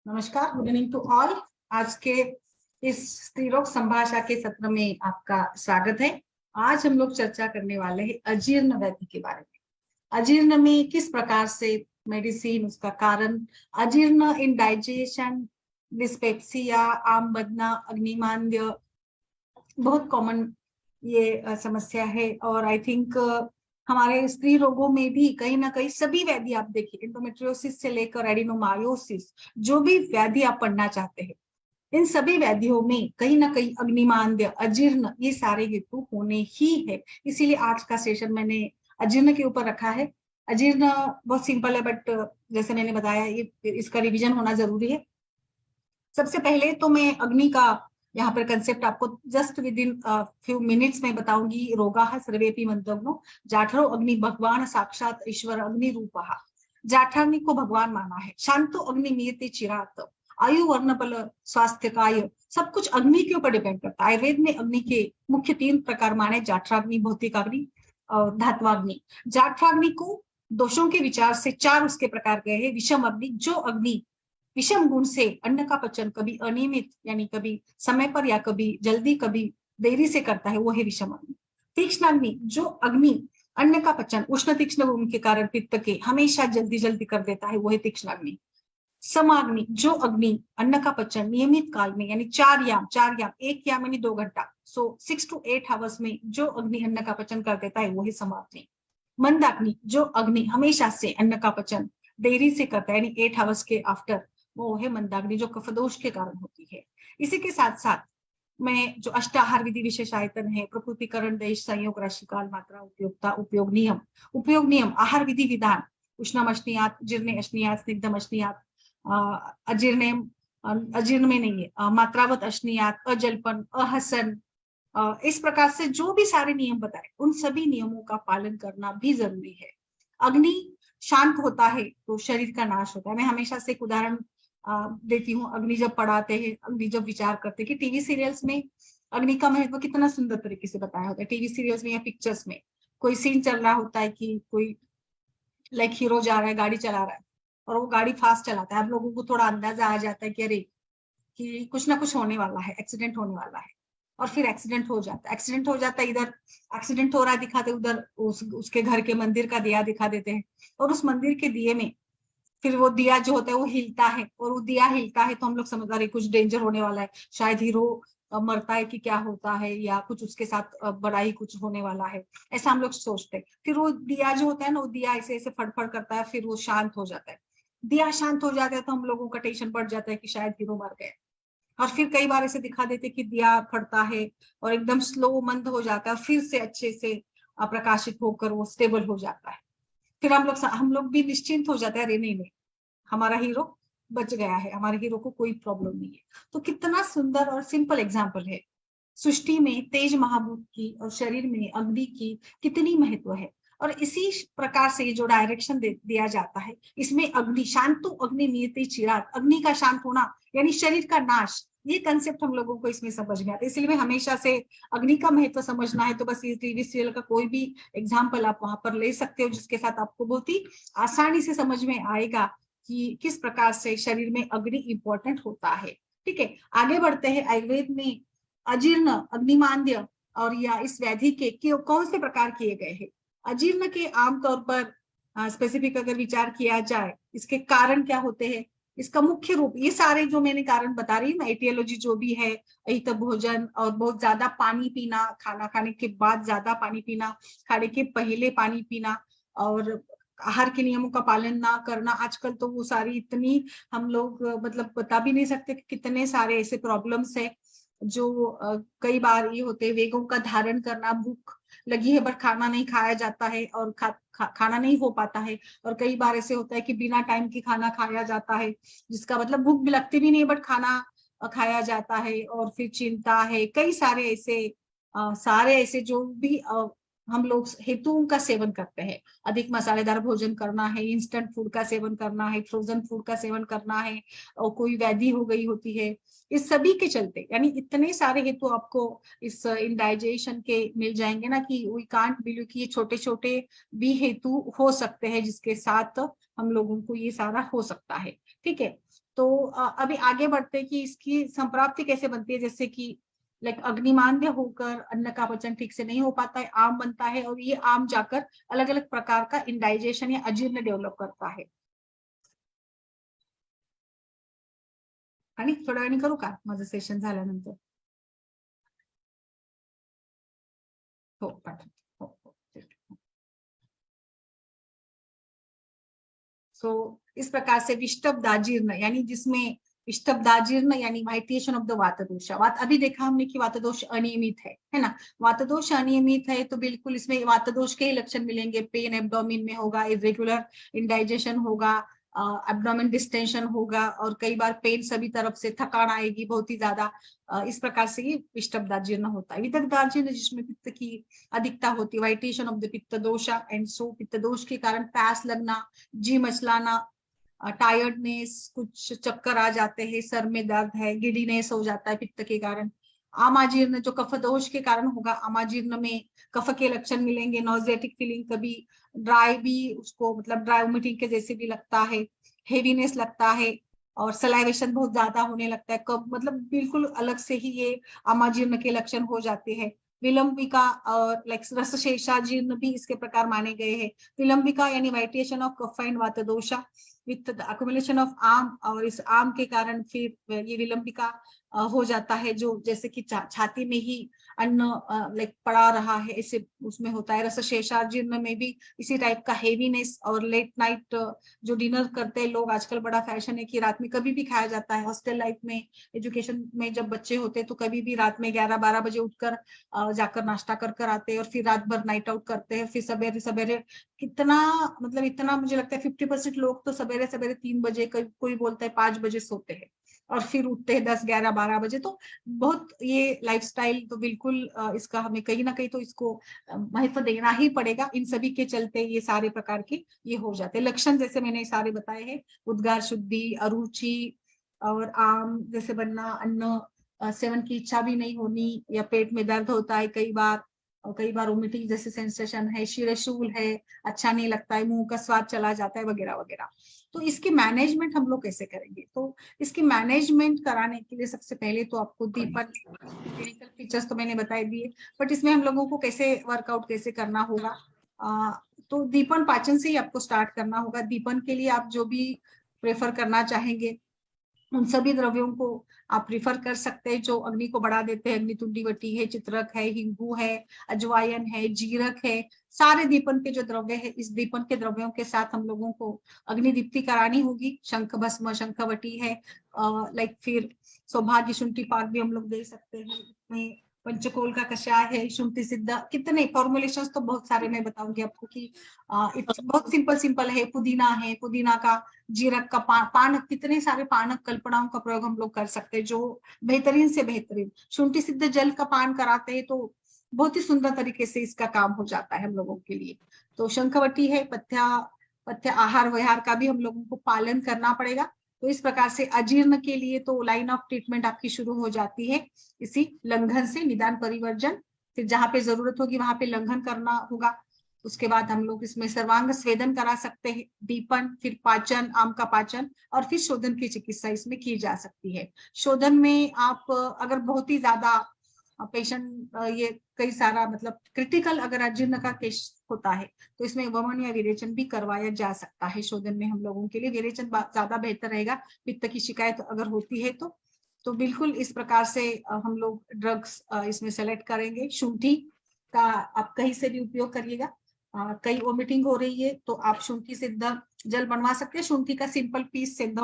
नमस्कार, good evening to all. आज के इस स्त्रीरोग संभाषा के सत्र में आपका स्वागत है। आज हम लोग चर्चा करने वाले हैं अजीर्ण व्याधि के बारे में। अजीर्ण में किस प्रकार से मेडिसिन, उसका कारण, अजीर्ण इन डाइजेशन, डिस्पेप्सिया, आम बदना, अग्निमांद्य, बहुत कॉमन ये समस्या है। और आई थिंक हमारे स्त्री रोगों में भी कहीं ना कहीं सभी व्याधि आप देखिए, एंडोमेट्रियोसिस से लेकर एडिनोमायोसिस, जो भी व्याधि आप पढ़ना चाहते हैं, इन सभी व्याधियों में कहीं ना कहीं अग्निमांद्य, अजीर्ण, ये सारे हेतु होने ही है। इसीलिए आज का सेशन मैंने अजीर्ण के ऊपर रखा है। अजीर्ण बहुत सिंपल है, बट जैसे मैंने बताया, ये इसका रिवीजन होना जरूरी है। सबसे पहले तो मैं अग्नि का यहाँ पर कंसेप्ट आपको just with in few minutes में बताऊंगी। रोगाः सर्वेपि मंत्रग्नो, जाठरो अग्नि भगवान साक्षात ईश्वर अग्नि रूपः। जाठराग्नि को भगवान माना है। शांतो अग्नि मीयते चिरात, आयु वर्ण बल स्वास्थ्य काय, सब कुछ अग्नि के ऊपर डिपेंड करता है। आयुर्वेद में अग्नि के मुख्य 3 प्रकार माने, जाठराग्नि, भौतिकाग्नि और धात्वाग्नि। जाठराग्नि को दोषों के विचार से 4 उसके प्रकार गए हैं। विषम अग्नि, जो अग्नि विषम गुण से अन्न का पचन कभी अनियमित, यानी कभी समय पर या कभी जल्दी कभी देरी से करता है, वो है विषम अग्नि। तीक्ष्ण अग्नि, जो अग्नि अन्न का पचन उष्ण तीक्ष्ण गुण के कारण पित्त के हमेशा जल्दी जल्दी कर देता है, वो है तीक्ष्ण अग्नि। समाग्नि, जो अग्नि अन्न का पचन नियमित काल में, यानी 4 याम, 1 याम यानी 2 घंटा, सो 6 to 8 आवर्स में जो अग्नि अन्न का पचन कर देता है, वो है समाग्नि। मंदाग्नि, जो अग्नि हमेशा से अन्न का पचन देरी से करता है, यानी 8 आवर्स के आफ्टर, वो है मंदाग्नि, जो कफदोष के कारण होती है। इसी के साथ साथ में जो अष्टाहार विधि विशेष आयतन है, प्रकृतिकरण, देश, संयोग, राशिकाल, मात्रा, उपयोगिता, उपयोग नियम, आहार विधि विधान, उष्णम अश्नियात, जीर्णे अश्नियात, स्निग्धम अश्नियात, अजीर्ण, अजीर्ण में नहीं है, मात्रावत अश्नियात, अजल्पन, अहसन, इस प्रकार से जो भी सारे नियम बताए, उन सभी नियमों का पालन करना भी जरूरी है। अग्नि शांत होता है तो शरीर का नाश होता है। मैं हमेशा से एक उदाहरण देती हूँ। अग्नि जब पढ़ाते हैं, अग्नि जब विचार करते हैं कि टीवी सीरियल्स में अग्नि का महत्व कितना सुंदर तरीके से बताया होता है। टीवी सीरियल्स में या पिक्चर्स में कोई सीन चल रहा होता है कि कोई लाइक हीरो जा रहा है, गाड़ी चला रहा है, और वो गाड़ी फास्ट चलाता है। आप लोगों को थोड़ा अंदाजा आ जाता है कि अरे, कि कुछ ना कुछ होने वाला है, एक्सीडेंट होने वाला है। और फिर एक्सीडेंट हो जाता है, इधर एक्सीडेंट हो रहा है दिखाते, उधर उसके घर के मंदिर का दिया दिखा देते हैं। और उस मंदिर के दिए में फिर वो दिया जो होता है वो हिलता है, और वो दिया हिलता है तो हम लोग समझ रहे कुछ डेंजर होने वाला है, शायद हीरो मरता है कि क्या होता है, या कुछ उसके साथ बड़ा ही कुछ होने वाला है, ऐसा हम लोग सोचते हैं। फिर वो दिया जो होता है ना, वो दिया ऐसे ऐसे फड़फड़ करता है, फिर वो शांत हो जाता है। दिया शांत हो जाता है तो हम लोगों का टेंशन बढ़ जाता है कि शायद हीरो मर गए। और फिर कई बार ऐसे दिखा देते कि दिया फटता है और एकदम स्लो मंद हो जाता है, फिर से अच्छे से प्रकाशित होकर वो स्टेबल हो जाता है। फिर हम लोग भी निश्चिंत हो जाते हैं, अरे नहीं नहीं, हमारा हीरो बच गया है, हमारे हीरो को कोई प्रॉब्लम नहीं है। तो कितना सुंदर और सिंपल एग्जाम्पल है। सृष्टि में तेज महाभूत की और शरीर में अग्नि की कितनी महत्व है। और इसी प्रकार से ये जो डायरेक्शन दिया जाता है, इसमें अग्नि शांतो अग्नि नियते चिरात, अग्नि का शांत होना यानी शरीर का नाश, ये कंसेप्ट हम लोगों को इसमें समझ में आता है। इसलिए हमेशा से अग्नि का महत्व समझना है तो बस ये टीवी सीरियल का कोई भी एग्जाम्पल आप वहां पर ले सकते हो, जिसके साथ आपको बहुत ही आसानी से समझ में आएगा कि किस प्रकार से शरीर में अग्नि इंपॉर्टेंट होता है। ठीक है, आगे बढ़ते हैं। आयुर्वेद में अजीर्ण, अग्निमांद्य और या इस व्याधि के कौन से प्रकार किए गए हैं। अजीर्ण के आमतौर पर स्पेसिफिक अगर विचार किया जाए, इसके कारण क्या होते हैं, इसका मुख्य रूप, ये सारे जो मैंने कारण बता रही हूँ, एटियोलॉजी जो भी है, अहित भोजन और बहुत ज्यादा पानी पीना, खाना खाने के बाद ज्यादा पानी पीना, खाने के पहले पानी पीना, और आहार के नियमों का पालन ना करना। आजकल तो वो सारी इतनी हम लोग मतलब बता भी नहीं सकते कि कितने सारे ऐसे प्रॉब्लम्स है जो कई बार ये होते हैं। वेगों का धारण करना, भूख लगी है बट खाना नहीं खाया जाता है और खाना नहीं हो पाता है। और कई बार ऐसे होता है कि बिना टाइम के खाना खाया जाता है, जिसका मतलब भूख लगती भी नहीं बट खाना खाया जाता है। और फिर चिंता है, कई सारे ऐसे जो भी हम लोग हेतुओं का सेवन करते हैं। अधिक मसालेदार भोजन करना है, इंस्टेंट फूड का सेवन करना है, फ्रोजन फूड का सेवन करना है, और कोई व्याधि हो गई होती है, इस सभी के चलते, यानी इतने सारे हेतु आपको इस इंडाइजेशन के मिल जाएंगे ना, कि वी कांट बिलीव कि ये छोटे छोटे भी हेतु हो सकते हैं जिसके साथ हम लोगों को ये सारा हो सकता है। ठीक है, तो अभी आगे बढ़ते हैं कि इसकी संप्राप्ति कैसे बनती है, जैसे कि लाइक अग्निमांद्य होकर अन्न का पचन ठीक से नहीं हो पाता है, आम बनता है, और ये आम जाकर अलग अलग प्रकार का इंडाइजेशन या अजीर्ण डेवलप करता है। आणि थोड्या वेळाने करू का माझं सेशन झाल्यानंतर? हो पाठवते. हो हो ठीक. सो इस प्रकार से विष्टब्दाजीर्ण यानी जिसमें विष्टब्दाजीर्ण यानी वाइटिएशन ऑफ द वातदोष, वात अभी देखा हमने कि वातदोष अनियमित है ना, वातदोष अनियमित है तो बिल्कुल इसमें वातदोष के ही लक्षण मिलेंगे, पेन एब्डोमिन में होगा, इरेगुलर इंडाइजेशन होगा, एब्डोमिन डिस्टेंशन होगा, और कई बार पेन सभी तरफ से, थकान आएगी बहुत ही ज्यादा, इस प्रकार से ये विष्टब्दाजीर्ण होता है। विदग्धाजीर्ण जिसमें पित्त की अधिकता होती है, वाइटिएशन ऑफ द पित्त दोषा, एंड सो पित्त दोष के कारण प्यास लगना, जी मचलाना, टायर्डनेस, कुछ चक्कर आ जाते हैं, सर में दर्द है, गिडीनेस हो जाता है पित्त के कारण। आमाजीर्ण जो कफ दोष के कारण होगा, आमाजीर्ण में कफ के लक्षण मिलेंगे, नॉजेटिक फीलिंग, कभी ड्राई भी उसको मतलब ड्राई वोमिटिंग के जैसे भी लगता है, हेवीनेस लगता है, और सलाइवेशन बहुत ज्यादा होने लगता है, कब मतलब बिल्कुल अलग से ही ये आमाजीर्ण के लक्षण हो जाते हैं। विलंबिका और लाइक रसशेषाजीर्ण भी इसके प्रकार माने गए हैं। विलंबिका यानी वाइटिएशन ऑफ कफ एंड वात दोषा विथ द अक्युमुलेशन ऑफ आम, और इस आम के कारण फिर ये विलंबिका हो जाता है, जो जैसे कि छाती में ही अन्न लाइक पड़ा रहा है, इसे उसमें होता है। रसशेषाजीर्ण में भी इसी टाइप का हेवीनेस, और लेट नाइट जो डिनर करते हैं लोग, आजकल बड़ा फैशन है कि रात में कभी भी खाया जाता है। हॉस्टल लाइफ में, एजुकेशन में जब बच्चे होते हैं तो कभी भी रात में 11-12 बजे उठकर जाकर नाश्ता कर कर आते हैं, और फिर रात भर नाइट आउट करते हैं, फिर सवेरे सवेरे कितना मतलब इतना मुझे लगता है 50% लोग तो सवेरे सवेरे 3 बजे, कोई बोलता है 5 बजे सोते हैं, और फिर उठते हैं 10-11-12 बजे। तो बहुत ये लाइफस्टाइल तो बिल्कुल इसका हमें कहीं ना कहीं तो इसको महत्व देना ही पड़ेगा। इन सभी के चलते ये सारे प्रकार के ये हो जाते हैं लक्षण, जैसे मैंने सारे बताए हैं, उद्गार शुद्धि, अरुचि, और आम जैसे बनना, अन्न सेवन की इच्छा भी नहीं होनी, या पेट में दर्द होता है कई बार, और कई बार वोमिटिंग जैसे सेंसेशन है, शिरशूल है, अच्छा नहीं लगता है, मुंह का स्वाद चला जाता है, वगैरह वगैरह। तो इसकी मैनेजमेंट हम लोग कैसे करेंगे? तो इसकी मैनेजमेंट कराने के लिए सबसे पहले तो आपको दीपन क्लिनिकल फीचर्स तो मैंने बता दिए, बट इसमें हम लोगों को कैसे वर्कआउट कैसे करना होगा, तो दीपन पाचन से ही आपको स्टार्ट करना होगा। दीपन के लिए आप जो भी प्रेफर करना चाहेंगे उन सभी द्रव्यों को आप प्रिफर कर सकते हैं जो अग्नि को बढ़ा देते हैं। अग्नि तुंडी वटी है, चित्रक है, हिंगू है, अजवायन है, जीरक है, सारे दीपन के जो द्रव्य है, इस दीपन के द्रव्यों के साथ हम लोगों को अग्नि दीप्ति करानी होगी। शंख भस्म, शंखवटी है, लाइक फिर सौभाग्य शुंठी पाक भी हम लोग दे सकते हैं इसमें, पंचकोल का कषाय है, शुंठी सिद्ध, कितने फॉर्मुलेशंस तो बहुत सारे मैं बताऊंगी आपको कि बहुत सिंपल सिंपल है। पुदीना है, पुदीना का, जीरक का, पानक, कितने सारे पानक कल्पनाओं का प्रयोग हम लोग कर सकते हैं जो बेहतरीन से बेहतरीन। शुंठी सिद्ध जल का पान कराते हैं तो बहुत ही सुंदर तरीके से इसका काम हो जाता है हम लोगों के लिए। तो शंखवटी है, पथ्य आहार विहार का भी हम लोगों को पालन करना पड़ेगा। तो इस प्रकार से अजीर्ण के लिए तो लाइन ऑफ ट्रीटमेंट आपकी शुरू हो जाती है इसी लंघन से, निदान परिवर्जन, फिर जहां पे जरूरत होगी वहां पे लंघन करना होगा। उसके बाद हम लोग इसमें सर्वांग स्वेदन करा सकते हैं, दीपन, फिर पाचन, आम का पाचन, और फिर शोधन की चिकित्सा इसमें की जा सकती है। शोधन में आप अगर बहुत ही ज्यादा पेशेंट ये कई सारा मतलब क्रिटिकल अगर अजीर्ण का केस होता है तो इसमें वमन या विरेचन भी करवाया जा सकता है। शोधन में हम लोगों के लिए विरेचन ज्यादा बेहतर रहेगा, पित्त की शिकायत अगर होती है तो बिल्कुल इस प्रकार से हम लोग ड्रग्स इसमें सेलेक्ट करेंगे। शुंठी का आप कहीं से भी उपयोग करिएगा। कई वोमिटिंग हो रही है तो आप शुंठी सिद्ध जल बनवा सकते हैं। शुंठी का सिंपल पीस सिद्ध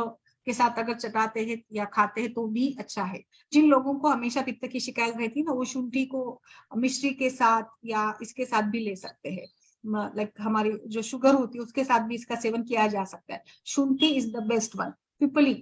के साथ अगर चटाते हैं या खाते हैं तो भी अच्छा है। जिन लोगों को हमेशा पित्त की शिकायत रहती है ना, वो शुंठी को मिश्री के साथ या इसके साथ भी ले सकते हैं। लाइक हमारी जो शुगर होती है उसके साथ भी इसका सेवन किया जा सकता है। शुंठी इज द बेस्ट वन। पिपली,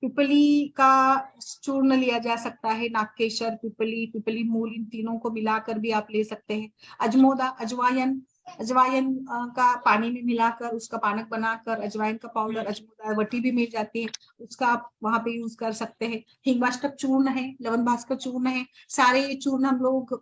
पिपली का चूर्ण लिया जा सकता है। नागकेशर, पिपली, पिपली मूल, इन तीनों को मिलाकर भी आप ले सकते हैं। अजमोदा, अजवायन, अजवायन का पानी में मिलाकर उसका पानक बनाकर, अजवायन का पाउडर, अजमोदा वटी भी मिल जाती है, उसका आप वहां पे यूज कर सकते हैं। हिंगवाष्टक चूर्ण है, लवन भास्कर चूर्ण है, सारे ये चूर्ण हम लोग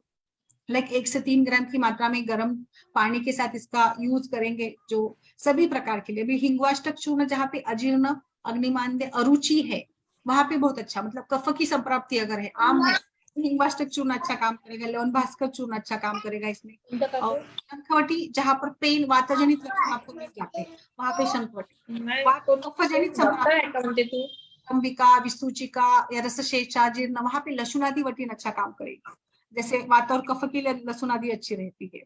लाइक 1 से 3 ग्राम की मात्रा में गर्म पानी के साथ इसका यूज करेंगे जो सभी प्रकार के लिए। अभी हिंगवाष्टक चूर्ण जहाँ पे अजीर्ण अग्निमांद्य अरुचि है, वहां पे बहुत अच्छा, मतलब कफ की संप्राप्ति अगर है, आम है, हिंगवाष्टक चूर्ण अच्छा काम करेगा, लेवन भास्कर चूर्ण अच्छा काम करेगा इसमें। और शंखवटी, जहां पर पेन वातजनित लक्षण आपको मिल जाते हैं, वहां पे शंखवटी। कफजनित संप्राप्ति, अंबिका, विस्तुचिका या रसशेषा, जीर्ण, वहां पे लसुनादि वटीन अच्छा काम करेगी। जैसे वात और कफ के लिए लसुनादि अच्छी रहती है।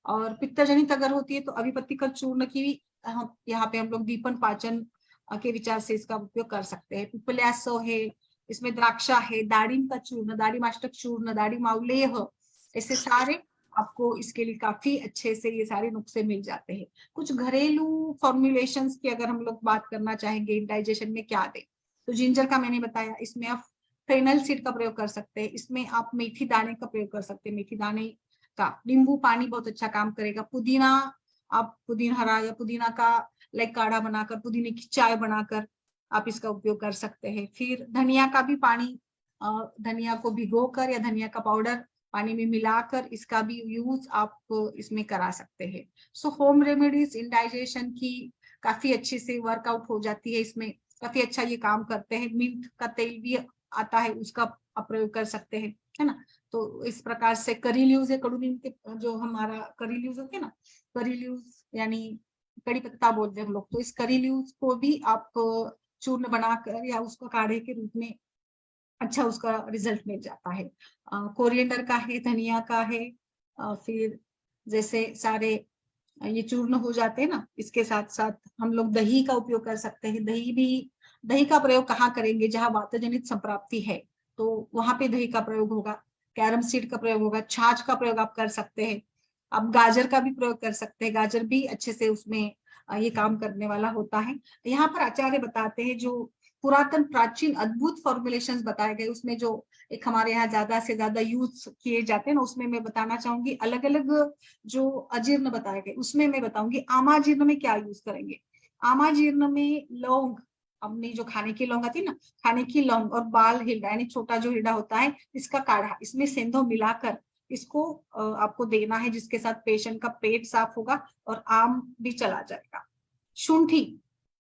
और पित्तजनित अगर होती है तो अभिपत्तिकर चूर्ण की यहाँ पे हम लोग दीपन पाचन के विचार से इसका उपयोग कर सकते हैं। पिपल्यासव है, इसमें द्राक्षा है, दाड़िम का चूर्ण, दाड़िमाष्टक चूर्ण, दाड़ी मावलेह, ऐसे सारे आपको इसके लिए काफी अच्छे से ये सारे नुस्खे मिल जाते हैं। कुछ घरेलू फॉर्मुलेशंस की अगर हम लोग बात करना चाहेंगे डाइजेशन में क्या दें, तो जिंजर का मैंने बताया, इसमें आप फेनल सीड का प्रयोग कर सकते हैं, इसमें आप मेथी दाने का प्रयोग कर सकते हैं, मेथी दाने का। नींबू पानी बहुत अच्छा काम करेगा। पुदीना, आप पुदीना हरा या पुदीना का लाइक काढ़ा बनाकर, पुदीने की चाय बनाकर आप इसका उपयोग कर सकते हैं। फिर धनिया का भी पानी, धनिया को भिगोकर या धनिया का पाउडर पानी में मिलाकर इसका भी यूज आप इसमें करा सकते हैं। So home remedies in digestion की काफी अच्छे से वर्कआउट हो जाती है, इसमें काफी अच्छा ये काम करते हैं। मिंट का तेल भी आता है, उसका आप प्रयोग कर सकते हैं, है ना। तो इस प्रकार से करी लीव्स है, कड़ू नीम के जो हमारा करी लीव्स होते हैं ना, करी लीव्स यानी कड़ी पत्ता बोलते हैं हम लोग, तो इस करी लीव्स को भी आप चूर्ण बनाकर या उसको काढ़े के रूप में अच्छा उसका रिजल्ट मिल जाता है। कोरिएंडर का है, धनिया का है, फिर जैसे सारे ये चूर्ण हो जाते हैं ना, इसके साथ साथ हम लोग दही का उपयोग कर सकते हैं। दही का प्रयोग कहाँ करेंगे, जहां वातजनित संप्राप्ति है तो वहां पे दही का प्रयोग होगा। कैरम सीड का प्रयोग होगा, छाछ का प्रयोग आप कर सकते हैं। आप गाजर का भी प्रयोग कर सकते हैं, गाजर भी अच्छे से उसमें ये काम करने वाला होता है। यहाँ पर आचार्य बताते हैं जो पुरातन प्राचीन अद्भुत फॉर्मुलेशंस बताए गए, उसमें जो एक हमारे यहाँ ज्यादा से ज्यादा यूज किए जाते हैं ना, उसमें मैं बताना चाहूंगी अलग अलग जो अजीर्ण बताए गए, उसमें मैं बताऊंगी आमाजीर्ण में क्या यूज करेंगे। आमाजीर्ण में लौंग, अपनी जो खाने की लौंग आती है ना, खाने की लौंग और बाल हिल्डा यानी छोटा जो हिल्डा होता है, इसका काढ़ा, इसमें सेंधो मिलाकर इसको आपको देना है, जिसके साथ पेशेंट का पेट साफ होगा और आम भी चला जाएगा। शुंठी,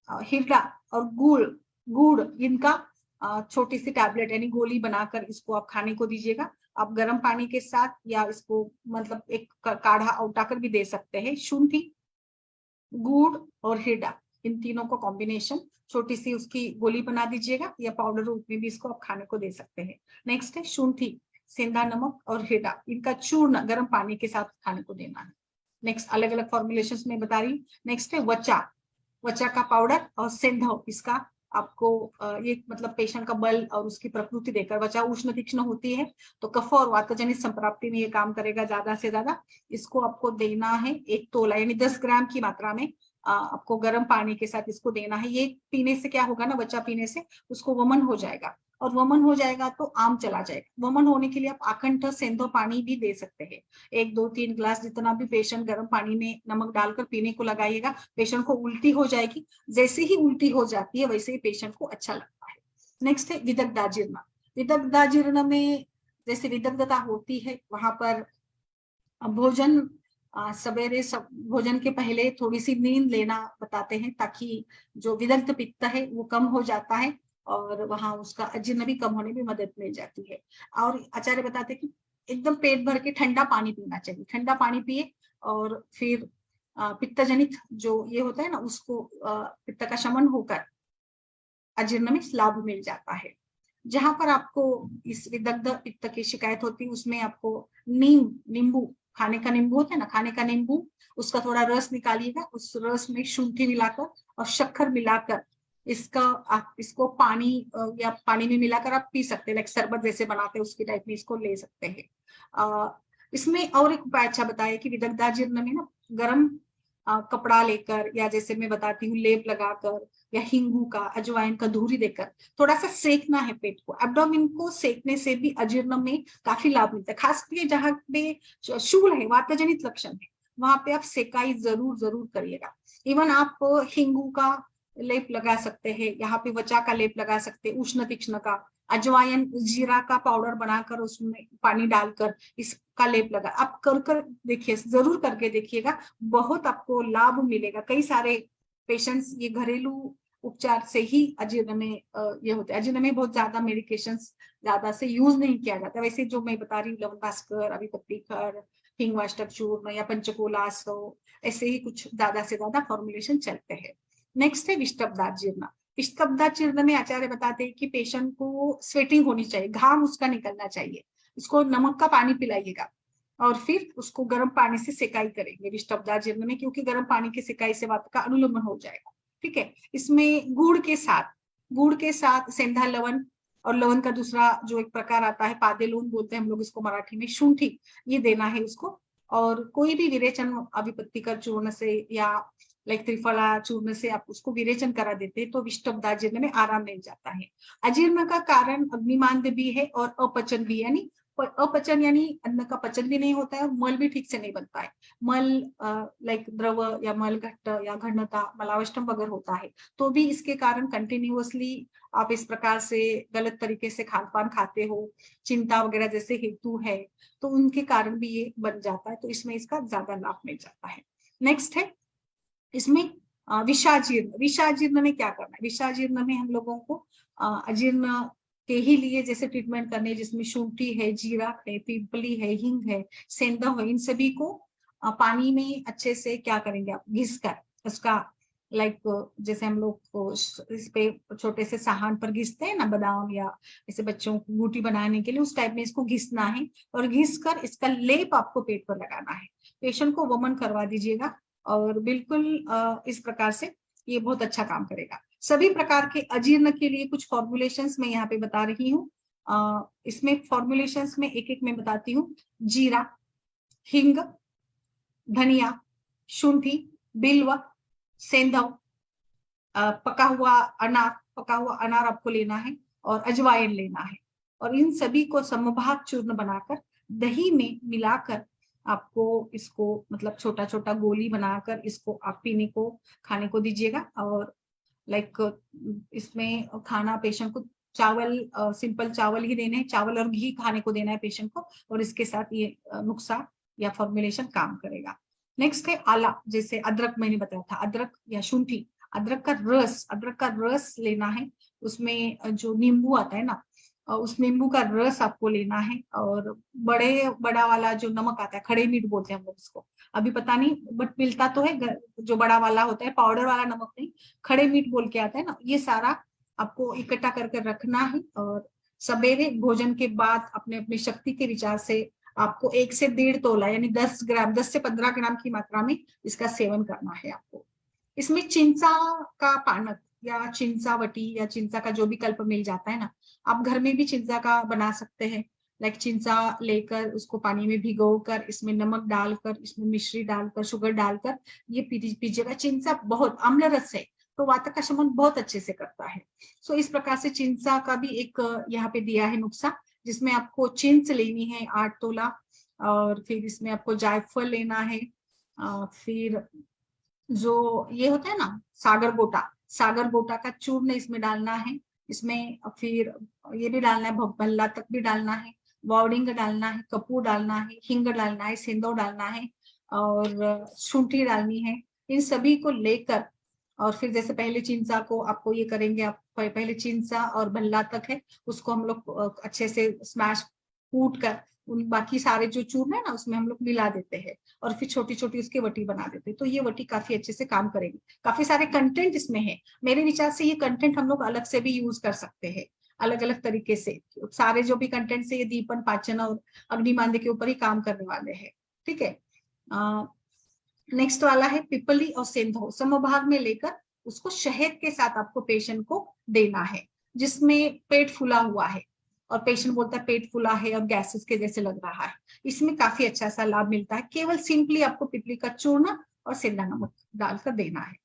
हिरडा और गुड़, गुड़ इनका छोटी सी टैबलेट यानी गोली बनाकर इसको आप खाने को दीजिएगा। आप गर्म पानी के साथ या इसको मतलब एक काढ़ा उठाकर भी दे सकते हैं। शुंठी, गुड़ और हिरडा, इन तीनों को कॉम्बिनेशन छोटी सी उसकी गोली बना दीजिएगा या पाउडर रूप में भी इसको आप खाने को दे सकते हैं। नेक्स्ट है शुंठी, सेंधा नमक और हिरडा, इनका चूर्ण गर्म पानी के साथ खाने को देना है। नेक्स्ट अलग अलग फॉर्मुलेशन में बता रही हूँ। नेक्स्ट है वचा, वचा का पाउडर और सेंधव, इसका आपको ये मतलब पेशेंट का बल और उसकी प्रकृति देकर, वचा उष्ण तीक्ष्ण होती है तो कफ और वातजनित संप्राप्ति में ये काम करेगा ज्यादा से ज्यादा। इसको आपको देना है 1 तोला यानी 10 ग्राम की मात्रा में, आपको गर्म पानी के साथ इसको देना है। ये पीने से क्या होगा ना, वचा पीने से उसको वमन हो जाएगा, और वमन हो जाएगा तो आम चला जाएगा। वमन होने के लिए आप आखंड सेंधो पानी भी दे सकते हैं, 1 2 3 ग्लास जितना भी पेशेंट गर्म पानी में नमक डालकर पीने को लगाइएगा। पेशेंट को उल्टी हो जाएगी, जैसे ही उल्टी हो जाती है वैसे ही पेशेंट को अच्छा लगता है। नेक्स्ट है विदग्धाजीर्ण। विदग्धाजीर्ण में जैसे विदग्धता होती है, वहां पर भोजन सवेरे सब भोजन के पहले थोड़ी सी नींद लेना बताते हैं, ताकि जो विदग्ध पित्त है वो कम हो जाता है और वहां उसका अजीर्ण भी कम होने में मदद मिल जाती है। और आचार्य बताते हैं कि एकदम पेट भर के ठंडा पानी पीना चाहिए, ठंडा पानी पिए और फिर पित्तजनित जो ये होता है ना, उसको पित्त का शमन होकर अजीर्ण में लाभ मिल जाता है। जहां पर आपको इस विदग्ध पित्त की शिकायत होती है उसमें आपको नींबू, खाने का नींबू होता है ना, खाने का नींबू, उसका थोड़ा रस निकालिएगा, उस रस में शुंठी मिलाकर और शक्कर मिलाकर इसका आप इसको पानी या पानी में मिलाकर आप पी सकते हैं, लाइक शरबत जैसे बनाते हैं उसकी टाइप में इसको ले सकते हैं। इसमें और एक उपाय अच्छा बताया कि विदग्धाजीर्ण में ना गर्म कपड़ा लेकर या जैसे मैं बताती हूँ लेप लगाकर या हिंगू का, अजवाइन का धूरी देकर थोड़ा सा सेकना है पेट को। एब्डोमेन को सेकने से भी अजीर्ण में काफी लाभ मिलता है, खासकर जहाँ पे शूल है, वातजनित लक्षण है, वहां पे आप सेकाई जरूर जरूर करिएगा। इवन आप हिंगू का लेप लगा सकते हैं, यहाँ पे वचा का लेप लगा सकते हैं, उष्ण तीक्ष्ण का, अजवाइन जीरा का पाउडर बनाकर उसमें पानी डालकर इसका लेप लगा, आप कर देखिए, जरूर करके देखिएगा, बहुत आपको लाभ मिलेगा। कई सारे पेशेंट्स ये घरेलू उपचार से ही अजीर्ण में ये होते हैं। अजीर्ण में बहुत ज्यादा मेडिकेशंस ज्यादा से यूज नहीं किया जाता। वैसे जो मैं बता रही हूँ, लवंगास्कर, अभिपत्तिकर, हिंगवाष्टक चूर्ण या पंचकोलासो, ऐसे ही कुछ ज्यादा से ज्यादा फॉर्मुलेशन चलते हैं। नेक्स्ट है विष्टब्दाजीर्ण। विष्टब्दाजीर्ण में आचार्य बताते हैं कि पेशेंट को स्वेटिंग होनी चाहिए, घाम उसका निकलना चाहिए, उसको नमक का पानी पिलाइएगा और फिर उसको गर्म पानी से सिकाई करेंगे विष्टब्दाजीर्ण में, क्योंकि गर्म पानी की सिकाई से वात का अनुलंबन हो जाएगा। ठीक है, इसमें गुड़ के साथ सेंधा लवण, और लवण का दूसरा जो एक प्रकार आता है पादेलून बोलते हैं हम लोग इसको मराठी में, शुंठी, ये देना है उसको। और कोई भी विरेचन अभिपत्तिकर चूर्ण से या लाइक त्रिफला चूर्ण से आप उसको विरेचन करा देते हैं तो विष्टब्दाजीर्ण में आराम मिल जाता है। अजीर्ण का कारण अग्निमांद भी है और अपचन भी, यानी अपचन यानी अन्न का पचन भी नहीं होता है और मल भी ठीक से नहीं बनता है। मल लाइक द्रव या मल घट्ट या घनता मलावष्टम वगैरह होता है, तो भी इसके कारण कंटिन्यूअसली आप इस प्रकार से गलत तरीके से खान पान खाते हो, चिंता वगैरह जैसे हेतु है, तो उनके कारण भी ये बन जाता है, तो इसमें इसका ज्यादा लाभ मिल जाता है। नेक्स्ट है इसमें विषाजीर्ण। विषाजीर्ण में क्या करना है? विषाजीर्ण में हम लोगों को अजीर्ण के ही लिए जैसे ट्रीटमेंट करने हैं, जिसमें शुंठी है, जीरा है, पिपली है, हिंग है, सेंधा है, इन सभी को पानी में अच्छे से क्या करेंगे आप, घिस कर उसका, लाइक जैसे हम लोग इस पे छोटे से साहान पर घिसते हैं ना बादाम या ऐसे बच्चों को बूटी बनाने के लिए, उस टाइप में इसको घिसना है और घिस कर इसका लेप आपको पेट पर लगाना है। पेशेंट को वमन करवा दीजिएगा और बिल्कुल इस प्रकार से ये बहुत अच्छा काम करेगा। सभी प्रकार के अजीर्ण के लिए कुछ फॉर्मुलेशंस मैं यहाँ पे बता रही हूँ। इसमें फॉर्मुलेशंस में एक एक मैं बताती हूँ। जीरा, हिंग, धनिया, शुंठी, बिल्व, सेंधव, पका हुआ अनार आपको लेना है और अजवाइन लेना है, और इन सभी को समभाग चूर्ण बनाकर दही में मिलाकर आपको इसको मतलब छोटा छोटा गोली बनाकर इसको आप पीने को खाने को दीजिएगा। और लाइक इसमें खाना पेशेंट को चावल, सिंपल चावल ही देने हैं, चावल और घी खाने को देना है पेशेंट को, और इसके साथ ये नुस्खा या फॉर्मुलेशन काम करेगा। नेक्स्ट है आला, जैसे अदरक मैंने बताया था, अदरक या शुंठी, अदरक का रस लेना है, उसमें जो नींबू आता है ना, उस नींबू का रस आपको लेना है, और बड़ा वाला जो नमक आता है, खड़े मीठ बोलते हैं हम लोग इसको, अभी पता नहीं बट मिलता तो है, जो बड़ा वाला होता है, पाउडर वाला नमक नहीं, खड़े मीठ बोल के आता है ना, ये सारा आपको इकट्ठा करके रखना है। और सवेरे भोजन के बाद अपने अपनी शक्ति के विचार से आपको 1 से 1.5 तोला यानी 10 ग्राम, 10 से 15 ग्राम की मात्रा में इसका सेवन करना है आपको। इसमें चिंचा का पानक या चिंचावटी या चिंचा का जो भी कल्प मिल जाता है ना, आप घर में भी चिंचा का बना सकते हैं। लाइक चिंचा लेकर उसको पानी में भिगोकर इसमें नमक डालकर, इसमें मिश्री डालकर, शुगर डालकर ये पीजिएगा। चिंचा बहुत अम्ल रस है, तो वात का शमन बहुत अच्छे से करता है। सो इस प्रकार से चिंचा का भी एक यहाँ पे दिया है नुस्खा, जिसमें आपको चिंच लेनी है 8 तोला, और फिर इसमें आपको जायफल लेना है, फिर जो ये होता है ना सागर गोटा का चूर्ण इसमें डालना है, इसमें फिर ये भी डालना है, भल्ला तक भी डालना है, वाउडिंग डालना है, कपूर डालना है, हिंग डालना है, सेंधव डालना है, और शुंठी डालनी है। इन सभी को लेकर और फिर जैसे पहले चिंचा को आपको ये करेंगे, आप पहले चिंचा और भल्ला तक है उसको हम लोग अच्छे से स्मैश कूट कर उन बाकी सारे जो चूर्ण है ना उसमें हम लोग मिला देते हैं, और फिर छोटी छोटी उसकी वटी बना देते हैं, तो ये वटी काफी अच्छे से काम करेगी। काफी सारे कंटेंट इसमें है, मेरे विचार से ये कंटेंट हम लोग अलग से भी यूज कर सकते हैं, अलग अलग तरीके से। सारे जो भी कंटेंट से ये दीपन, पाचन और अग्निमांद्य के ऊपर ही काम करने वाले हैं। ठीक है, नेक्स्ट वाला है पिपली और सेंधव, समभाग में लेकर उसको शहद के साथ आपको पेशेंट को देना है, जिसमें पेट फूला हुआ है और पेशेंट बोलता है पेट फूला है और गैसेस के जैसे लग रहा है, इसमें काफी अच्छा सा लाभ मिलता है। केवल सिंपली आपको पिपली का चूर्ण और सेंधा नमक डालकर देना है।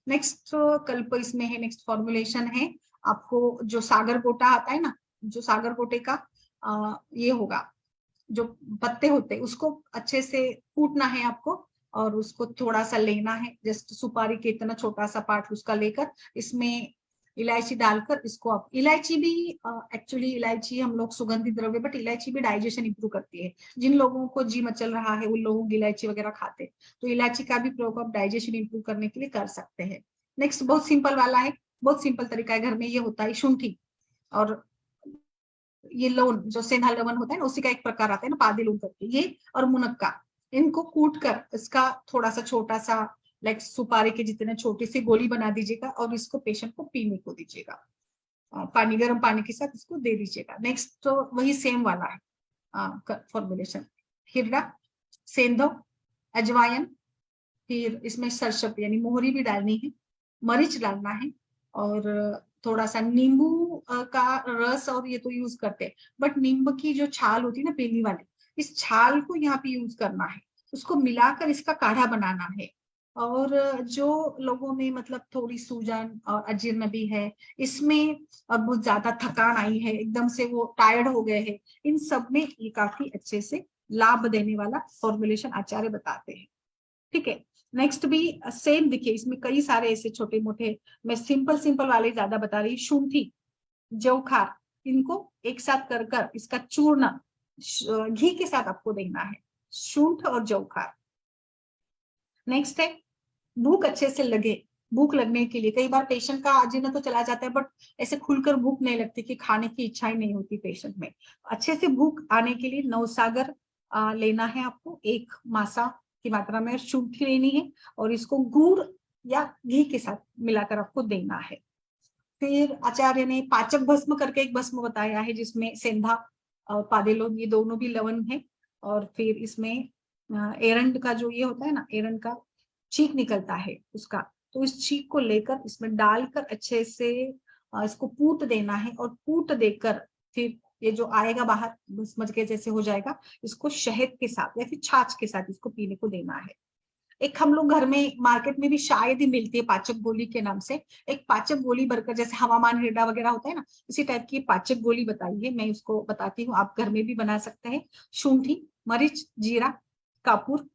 नेक्स्ट कल्प इसमें है, नेक्स्ट फॉर्मुलेशन है, आपको जो सागर गोटा आता है ना, जो सागर गोटे का ये होगा, जो पत्ते होते हैं उसको अच्छे से कूटना है आपको, और उसको थोड़ा सा लेना है, जस्ट सुपारी के इतना छोटा सा पार्ट उसका लेकर इसमें इलायची डालकर इसको आप, इलायची भी एक्चुअली इलायची हम लोग सुगंधित द्रव्य, बट इलायची भी डाइजेशन इंप्रूव करती है। जिन लोगों को जी मचल रहा है उन लोगों को इलायची वगैरह खाते, तो इलायची का भी प्रयोग आप डाइजेशन इंप्रूव करने के लिए कर सकते हैं। नेक्स्ट बहुत सिंपल वाला है, बहुत सिंपल तरीका है, घर में ये होता है शुंठी और ये लौन जो सेंधा लवन होता है ना, उसी का एक प्रकार आता है ना, पादी लौन करके, ये और मुनक्का, इनको कूट कर इसका थोड़ा सा छोटा सा लाइक सुपारी के जितने छोटी सी गोली बना दीजिएगा और इसको पेशेंट को पीने को दीजिएगा, पानी, गर्म पानी के साथ इसको दे दीजिएगा। नेक्स्ट तो वही सेम वाला है फॉर्मुलेशन, हिरडा, सेंधव, अजवायन, फिर इसमें सरसप यानी मोहरी भी डालनी है, मरीच डालना है और थोड़ा सा नींबू का रस, और ये तो यूज करते हैं, बट नींबू की जो छाल होती है ना पीली वाली, इस छाल को यहाँ पे यूज करना है, उसको मिलाकर इसका काढ़ा बनाना है। और जो लोगों में मतलब थोड़ी सूजन और अजीर्ण भी है, इसमें बहुत ज्यादा थकान आई है, एकदम से वो टायर्ड हो गए हैं, इन सब में ये काफी अच्छे से लाभ देने वाला फॉर्मुलेशन आचार्य बताते हैं। ठीक है, नेक्स्ट भी सेम देखिए, इसमें कई सारे ऐसे छोटे मोटे, मैं सिंपल सिंपल वाले ज्यादा बता रही, शुंठी, जवखार, इनको एक साथ कर कर इसका चूर्ण घी के साथ आपको देना है, शुंठ और जवखार। नेक्स्ट है भूख अच्छे से लगे, भूख लगने के लिए कई बार पेशेंट का अजीर्ण तो चला जाता है, बट ऐसे खुलकर भूख नहीं लगती कि खाने की इच्छा ही नहीं होती पेशेंट में, अच्छे से भूख आने के लिए नवसागर लेना है आपको, एक मासा की मात्रा में शुंठी लेनी है और इसको गुड़ या घी के साथ मिलाकर आपको देना है। फिर आचार्य ने पाचक भस्म करके एक भस्म बताया है, जिसमें सेंधा और पादेलोन ये दोनों भी लवण है, और फिर इसमें एरंड का जो ये होता है ना, एरंड का छींक निकलता है उसका, तो इस छींक को लेकर इसमें डालकर अच्छे से इसको पूट देना है, और पूट देकर फिर ये जो आएगा बाहर भस्म के जैसे हो जाएगा, इसको शहद के साथ या फिर छाछ के साथ इसको पीने को देना है। एक हम लोग घर में मार्केट में भी शायद ही मिलती है पाचक गोली के नाम से, एक पाचक गोली भरकर, जैसे हवामान हिरडा वगैरह होता है ना, इसी टाइप की पाचक गोली बताई है, मैं उसको बताती हूँ, आप घर में भी बना सकते हैं। शुंठी, मरीच, जीरा, कापूर,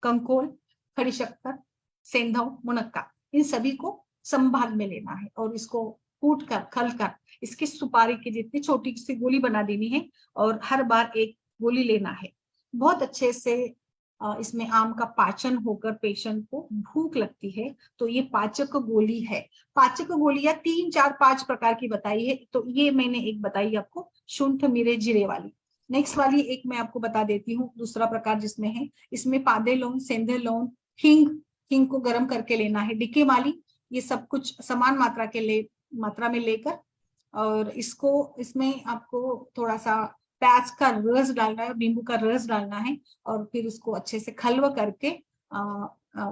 कंकोल, खड़ी शक्कर, सेंधव, मुनक्का, इन सभी को संभाग में लेना है और इसको कूट कर खल कर इसकी सुपारी की जितनी छोटी सी गोली बना देनी है और हर बार एक गोली लेना है। बहुत अच्छे से इसमें आम का पाचन होकर पेशेंट को भूख लगती है, तो ये पाचक गोली है। पाचक गोलियां 3 4 5 प्रकार की बताई है, तो ये मैंने एक बताई आपको शुंठ मिरे जीरे वाली। नेक्स्ट वाली एक मैं आपको बता देती हूँ, दूसरा प्रकार जिसमें है, इसमें पादे लौंग, सेंधे लौंग, हींग, हींग को गर्म करके लेना है, डिके माली, ये सब कुछ समान मात्रा में लेकर, और इसको इसमें आपको थोड़ा सा प्याज का रस डालना है, नींबू का रस डालना है, और फिर उसको अच्छे से खल्व करके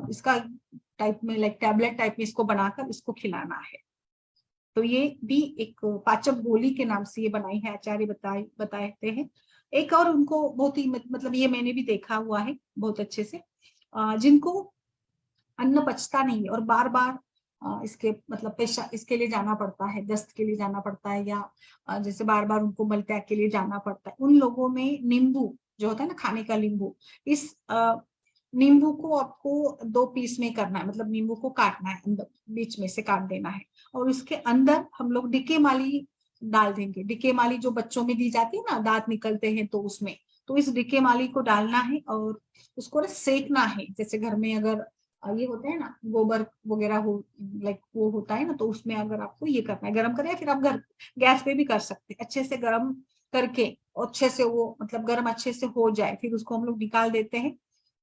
इसका टाइप में लाइक टैबलेट टाइप में इसको बनाकर इसको खिलाना है। तो ये भी एक पाचक गोली के नाम से ये बनाई है, आचार्य बताते हैं। एक और उनको बहुत ही मतलब ये मैंने भी देखा हुआ है बहुत अच्छे से, जिनको अन्न पचता नहीं है और बार बार इसके मतलब पेशा इसके लिए जाना पड़ता है, दस्त के लिए जाना पड़ता है, या जैसे बार बार उनको मलत्याग के लिए जाना पड़ता है, उन लोगों में नींबू जो होता है ना, खाने का नींबू, इस नींबू को आपको 2 पीस में करना है, मतलब नींबू को काटना है, अंदर बीच में से काट देना है, और उसके अंदर हम लोग डिके माली डाल देंगे। डिके माली जो बच्चों में दी जाती है ना, दांत निकलते हैं तो उसमें, तो इस डिके माली को डालना है और उसको सेकना है, जैसे घर में अगर ये होता है ना गोबर वगैरह हो, लाइक वो होता है ना, तो उसमें अगर आपको ये करना है, गर्म करें, या फिर आप घर गैस पे भी कर सकते हैं, अच्छे से गर्म करके और अच्छे से वो मतलब गर्म अच्छे से हो जाए, फिर उसको हम लोग निकाल देते हैं,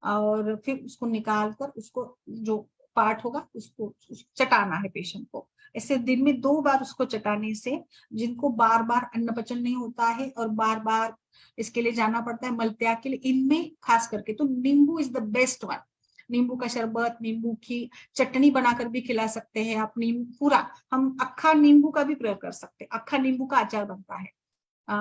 और फिर उसको निकाल कर उसको जो पार्ट होगा उसको चटाना है पेशेंट को। ऐसे दिन में 2 बार उसको चटाने से, जिनको बार बार अन्न पचन नहीं होता है और बार बार इसके लिए जाना पड़ता है मलत्याग के लिए, इनमें खास करके तो नींबू इज द बेस्ट वन। नींबू का शरबत, नींबू की चटनी बनाकर भी खिला सकते हैं आप, नींबू पूरा, हम अक्खा नींबू का भी प्रयोग कर सकते हैं, अक्खा नींबू का अचार बनता है,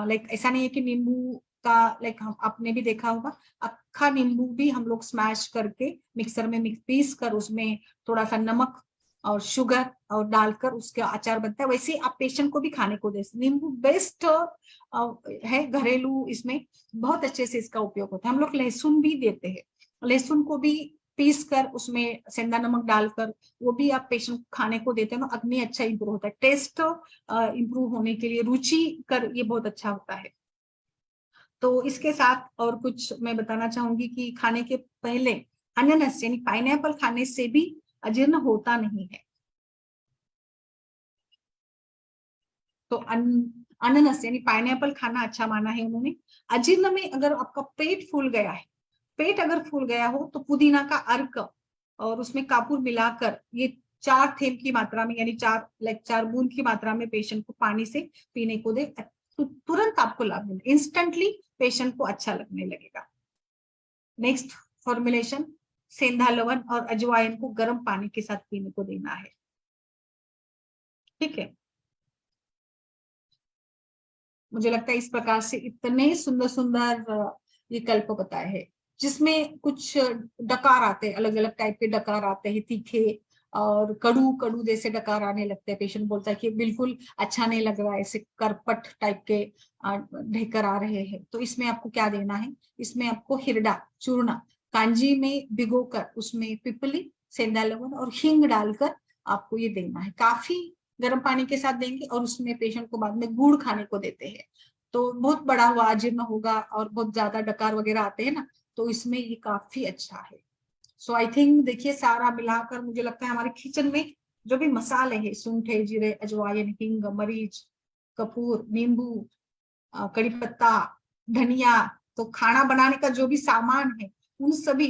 लाइक ऐसा नहीं है कि नींबू का, लाइक हम आपने भी देखा होगा, अक्खा नींबू भी हम लोग स्मैश करके मिक्सर में पीस कर उसमें थोड़ा सा नमक और शुगर और डालकर उसके अचार बनता है, वैसे आप पेशेंट को भी खाने को दे। नींबू बेस्ट है घरेलू, इसमें बहुत अच्छे से इसका उपयोग होता है। हम लोग लहसुन भी देते हैं, लहसुन को भी पीस कर उसमें सेंधा नमक डालकर वो भी आप पेशेंट को खाने को देते हैं, तो अग्नि अच्छा इंप्रूव होता है, टेस्ट इंप्रूव होने के लिए, रुचि कर ये बहुत अच्छा होता है। तो इसके साथ और कुछ मैं बताना चाहूंगी कि खाने के पहले अनानास यानी पाइनएप्पल खाने से भी अजीर्ण होता नहीं है। तो अनानास यानी पाइनएप्पल खाना अच्छा माना है उन्होंने। अजीर्ण में अगर आपका पेट फूल गया है, पेट अगर फूल गया हो तो पुदीना का अर्क और उसमें कापूर मिलाकर ये 4 थेम की मात्रा में यानी 4 बूंद की मात्रा में पेशेंट को पानी से पीने को दे, तो तुरंत आपको लाभ मिलेगा, इंस्टेंटली पेशेंट को अच्छा लगने लगेगा। नेक्स्ट फॉर्मुलेशन, सेंधा लवण और अजवाइन को गर्म पानी के साथ पीने को देना है। ठीक है, मुझे लगता है इस प्रकार से इतने सुंदर सुंदर ये कल्प बताए हैं, जिसमें कुछ डकार आते हैं, अलग अलग टाइप के डकार आते हैं, तीखे और कड़ू कड़ू जैसे डकार आने लगते हैं। पेशेंट बोलता है कि बिल्कुल अच्छा नहीं लग रहा है, ऐसे करपट टाइप के ढेकर आ रहे हैं। तो इसमें आपको क्या देना है, इसमें आपको हिरडा चूर्ण कांजी में भिगोकर उसमें पिपली, सेंधा लवण और हींग डालकर आपको ये देना है। काफी गर्म पानी के साथ देंगे और उसमें पेशेंट को बाद में गुड़ खाने को देते हैं, तो बहुत बड़ा हुआ अजीर्ण होगा और बहुत ज्यादा डकार वगैरह आते हैं ना, तो इसमें ये काफी अच्छा है। सो आई थिंक देखिए सारा मिलाकर मुझे लगता है हमारे किचन में जो भी मसाले हैं, सूंठे, जीरे, अजवाइन, हींग, मरीच, कपूर, नींबू, कड़ी पत्ता, धनिया, तो खाना बनाने का जो भी सामान है उन सभी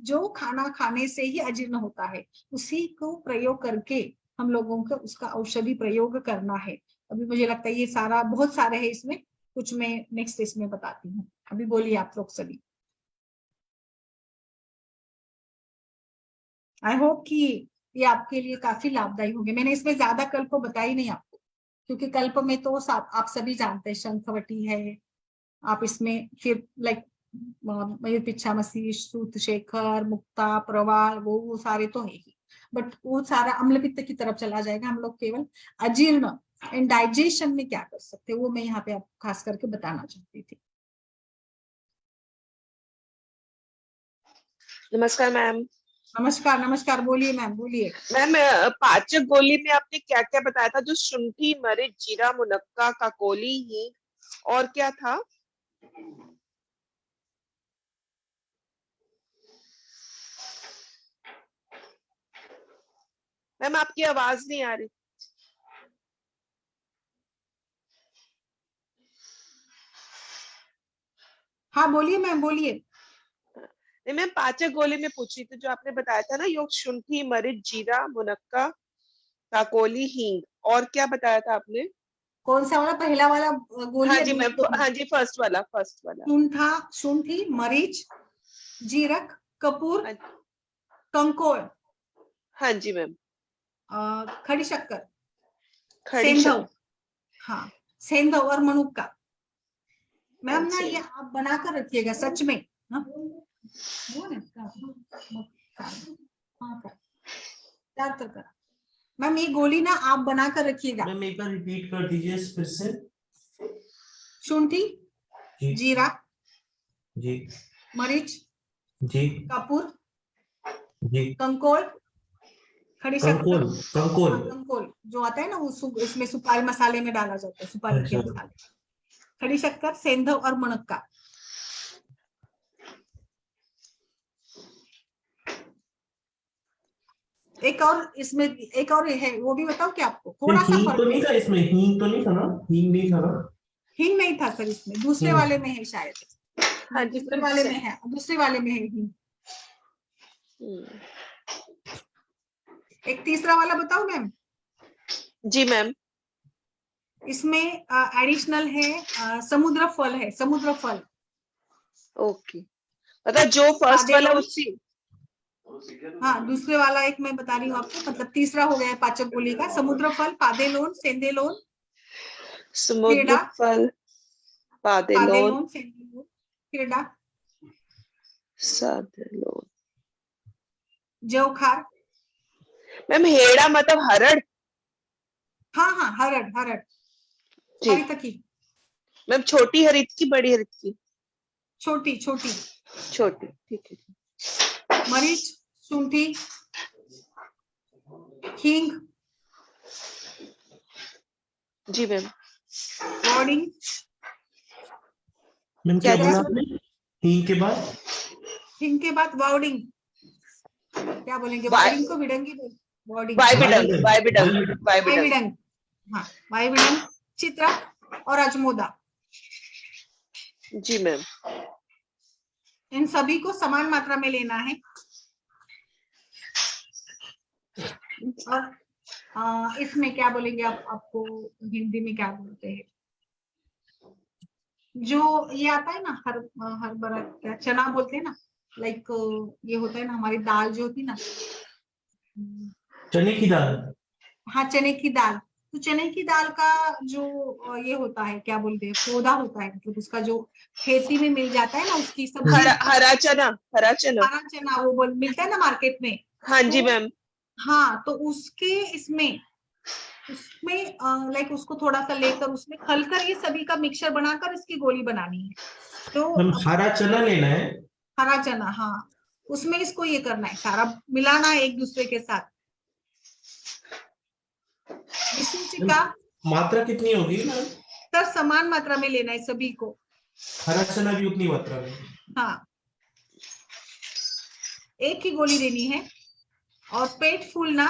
जो खाना खाने से ही अजीर्ण होता है उसी को प्रयोग करके हम लोगों को उसका औषधि प्रयोग करना है। अभी मुझे लगता है ये सारा बहुत सारे है, इसमें कुछ मैं नेक्स्ट इसमें बताती हूँ। अभी बोलिए आप लोग सभी। आई होप कि ये आपके लिए काफी लाभदायी होंगे। मैंने इसमें ज्यादा कल्प बताई नहीं आपको, क्योंकि कल्प में तो आप सभी जानते हैं, शंखवटी है, आप इसमें फिर लाइक मयूर पिच्छा मसीह, श्रुत शेखर, मुक्ता, प्रवाल, वो सारे तो है ही, बट वो सारा अम्लपित्त की तरफ चला जाएगा। हम लोग केवल अजीर्ण एंड डाइजेशन में क्या कर सकते हैं वो मैं यहाँ पे आपको खास करके बताना चाहती थी। नमस्कार मैम। नमस्कार नमस्कार, बोलिए मैम, बोलिए। मैम पाचक गोली में आपने क्या क्या बताया था? जो शुंठी, मरीच, जीरा, मुनक्का, काकोली, हींग और क्या था? मैम आपकी आवाज नहीं आ रही। हाँ बोलिए मैम, बोलिए। नहीं मैम, पाचक गोली में पूछ रही थी, जो आपने बताया था ना, योग, शुंठी, मरीच, जीरा, मुनक्का, काकोली, हींग और क्या बताया था आपने? कौन सा वाला, पहला वाला गोली? हाँ जी मैम, हाँ जी, फर्स्ट वाला, फर्स्ट वाला। शुंठा, शुंठी, मरीच, जीरक, कपूर, कंकोड़, हाँ जी मैम। खड़ी शक्कर, खड़ी सेंधव, शक्कर। हाँ सेंधव और मनुक्का। मैम ना अच्छा ये आप बना कर रखिएगा सच में। हाँ? मैम ये गोली ना आप बना कर रखिएगा। मैम एक बार रिपीट कर दीजिए फिर से। शुंठी, जीरा, जी, मरीच, जी, कपूर, जी, कंकोल, खड़ी शक्कर, कंकोल, कंकोल। कंकोल जो आता है ना वो उसमें सुपारी मसाले में डाला जाता है, सुपारी के मसाले, खड़ी शक्कर, सेंधव और मुनक्का। एक और इसमें एक और है, वो भी बताओ क्या आपको? थोड़ा सा हींग फर्क तो है। नहीं था इसमें? हींग तो नहीं था ना? हींग नहीं था ना? हींग नहीं था सर इसमें, दूसरे वाले में है शायद। हाँ जी दूसरे वाले में है, दूसरे वाले में है हींग। एक तीसरा वाला बताओ मैम। जी मैम। इसमें एडिशनल है समुद्र फल है, समुद्र फल। ओके, मतलब जो फर्स्ट वाला पादेलोन, उसी। हाँ दूसरे वाला एक मैं बता रही हूँ आपको, मतलब तीसरा हो गया है पाचक गोली का। समुद्र फल, पादेलोन, सेंधेलोन, समुद्र क्रीड़ा, फल, पादेलोन, पादेलोन, सेंधेलोन, क्रीड़ा, सादेलोन। जवखार। मैम हेड़ा मतलब हरड़? हाँ हाँ हरड़, हरड़, हरी ठीक। तकी। मैम छोटी हरित की, बड़ी हरित की? छोटी छोटी। छोटी, ठीक है। मरीच, शुंठी, हींग, जी मैम। वार्डिंग। मैम क्या बोला आपने हींग के बाद? हींग के बाद वार्डिंग, क्या बोलेंगे? वाई वार्डिंग को विडंगी, वार्डिंग, वाई बिडंग, वाई बिडंग, वाई बिडंग। वाईविडंग, हाँ वाईविडंग, चित्रा और अजमोदा, जी मैम। इन सभी को समान मात्रा में लेना है। और इसमें क्या बोलेंगे आप, आपको हिंदी में क्या बोलते हैं, जो ये आता है ना हरभरा, क्या चना बोलते हैं ना, लाइक ये होता है ना हमारी दाल जो होती है ना, चने की दाल। हाँ चने की दाल। तो चने की दाल का जो ये होता है, क्या बोलते हैं, पौधा होता है, मतलब उसका जो खेती में मिल जाता है ना, उसकी सब्जी, हरा चना, हरा चना। हरा चना वो मिलता है ना मार्केट में। हाँ जी तो मैम। हाँ, तो उसके इसमें उसमें लाइक उसको थोड़ा सा लेकर उसमें खलकर ये सभी का मिक्सचर बनाकर इसकी गोली बनानी है। तो मैम हरा चना लेना है। हरा चना, हाँ, उसमें इसको ये करना है, सारा मिलाना है एक दूसरे के साथ। विसूचिका मात्रा कितनी होगी मैम? सर समान मात्रा में लेना है सभी को। हरा चना भी उतनी मात्रा में? हाँ, एक ही गोली देनी है। और पेट फूलना,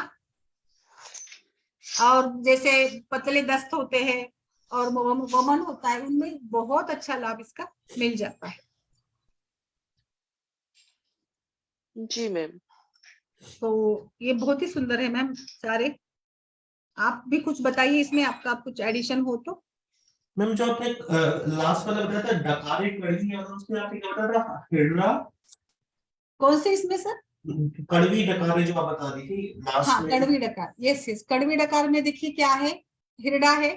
और जैसे पतले दस्त होते हैं और वमन होता है, उनमें बहुत अच्छा लाभ इसका मिल जाता है। जी मैम। तो ये बहुत ही सुंदर है मैम सारे। आप भी कुछ बताइए इसमें, आपका कुछ एडिशन हो तो। मैम जो आपने लास्ट वाला बताया था डकारे कड़वी, और उसमें आपने क्या बताया था, हिरड़ा? कौन से इसमें सर? कड़वी डकारे जो आप बता रही थी लास्ट हाँ, में। कड़वी डकार, यस यस, कड़वी डकार में देखिए क्या है, हिरडा है,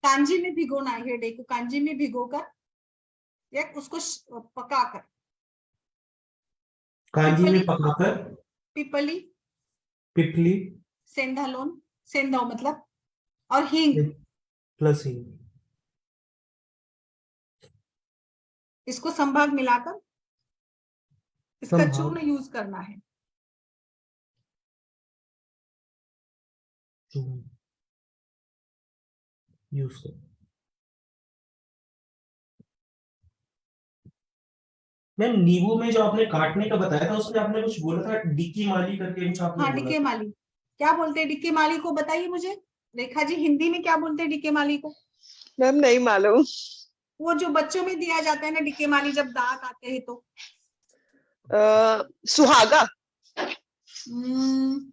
कांजी में भिगोना है, हिरडे को कांजी में भिगोकर या उसको पकाकर, कांजी में पिपली, पकाकर। पिपली, पिपली सेंधालोन, सेंधाव मतलब, और हींग, प्लस ही। इसको संभाग मिलाकर इसका संभाग चूर्ण यूज करना है। यूज कर। मैम नींबू में जो आपने काटने का बताया था उसमें आपने कुछ बोला था डिक्की माली करके, कुछ आपने हाँ, बोला डिके था। माली, क्या बोलते हैं डिके माली को, बताइए मुझे रेखा जी, हिंदी में क्या बोलते हैं डिके माली को? मैम नहीं मालूम। वो जो बच्चों में दिया जाता है ना डिके माली, जब दांत आते हैं तो। सुहागा। हम्म,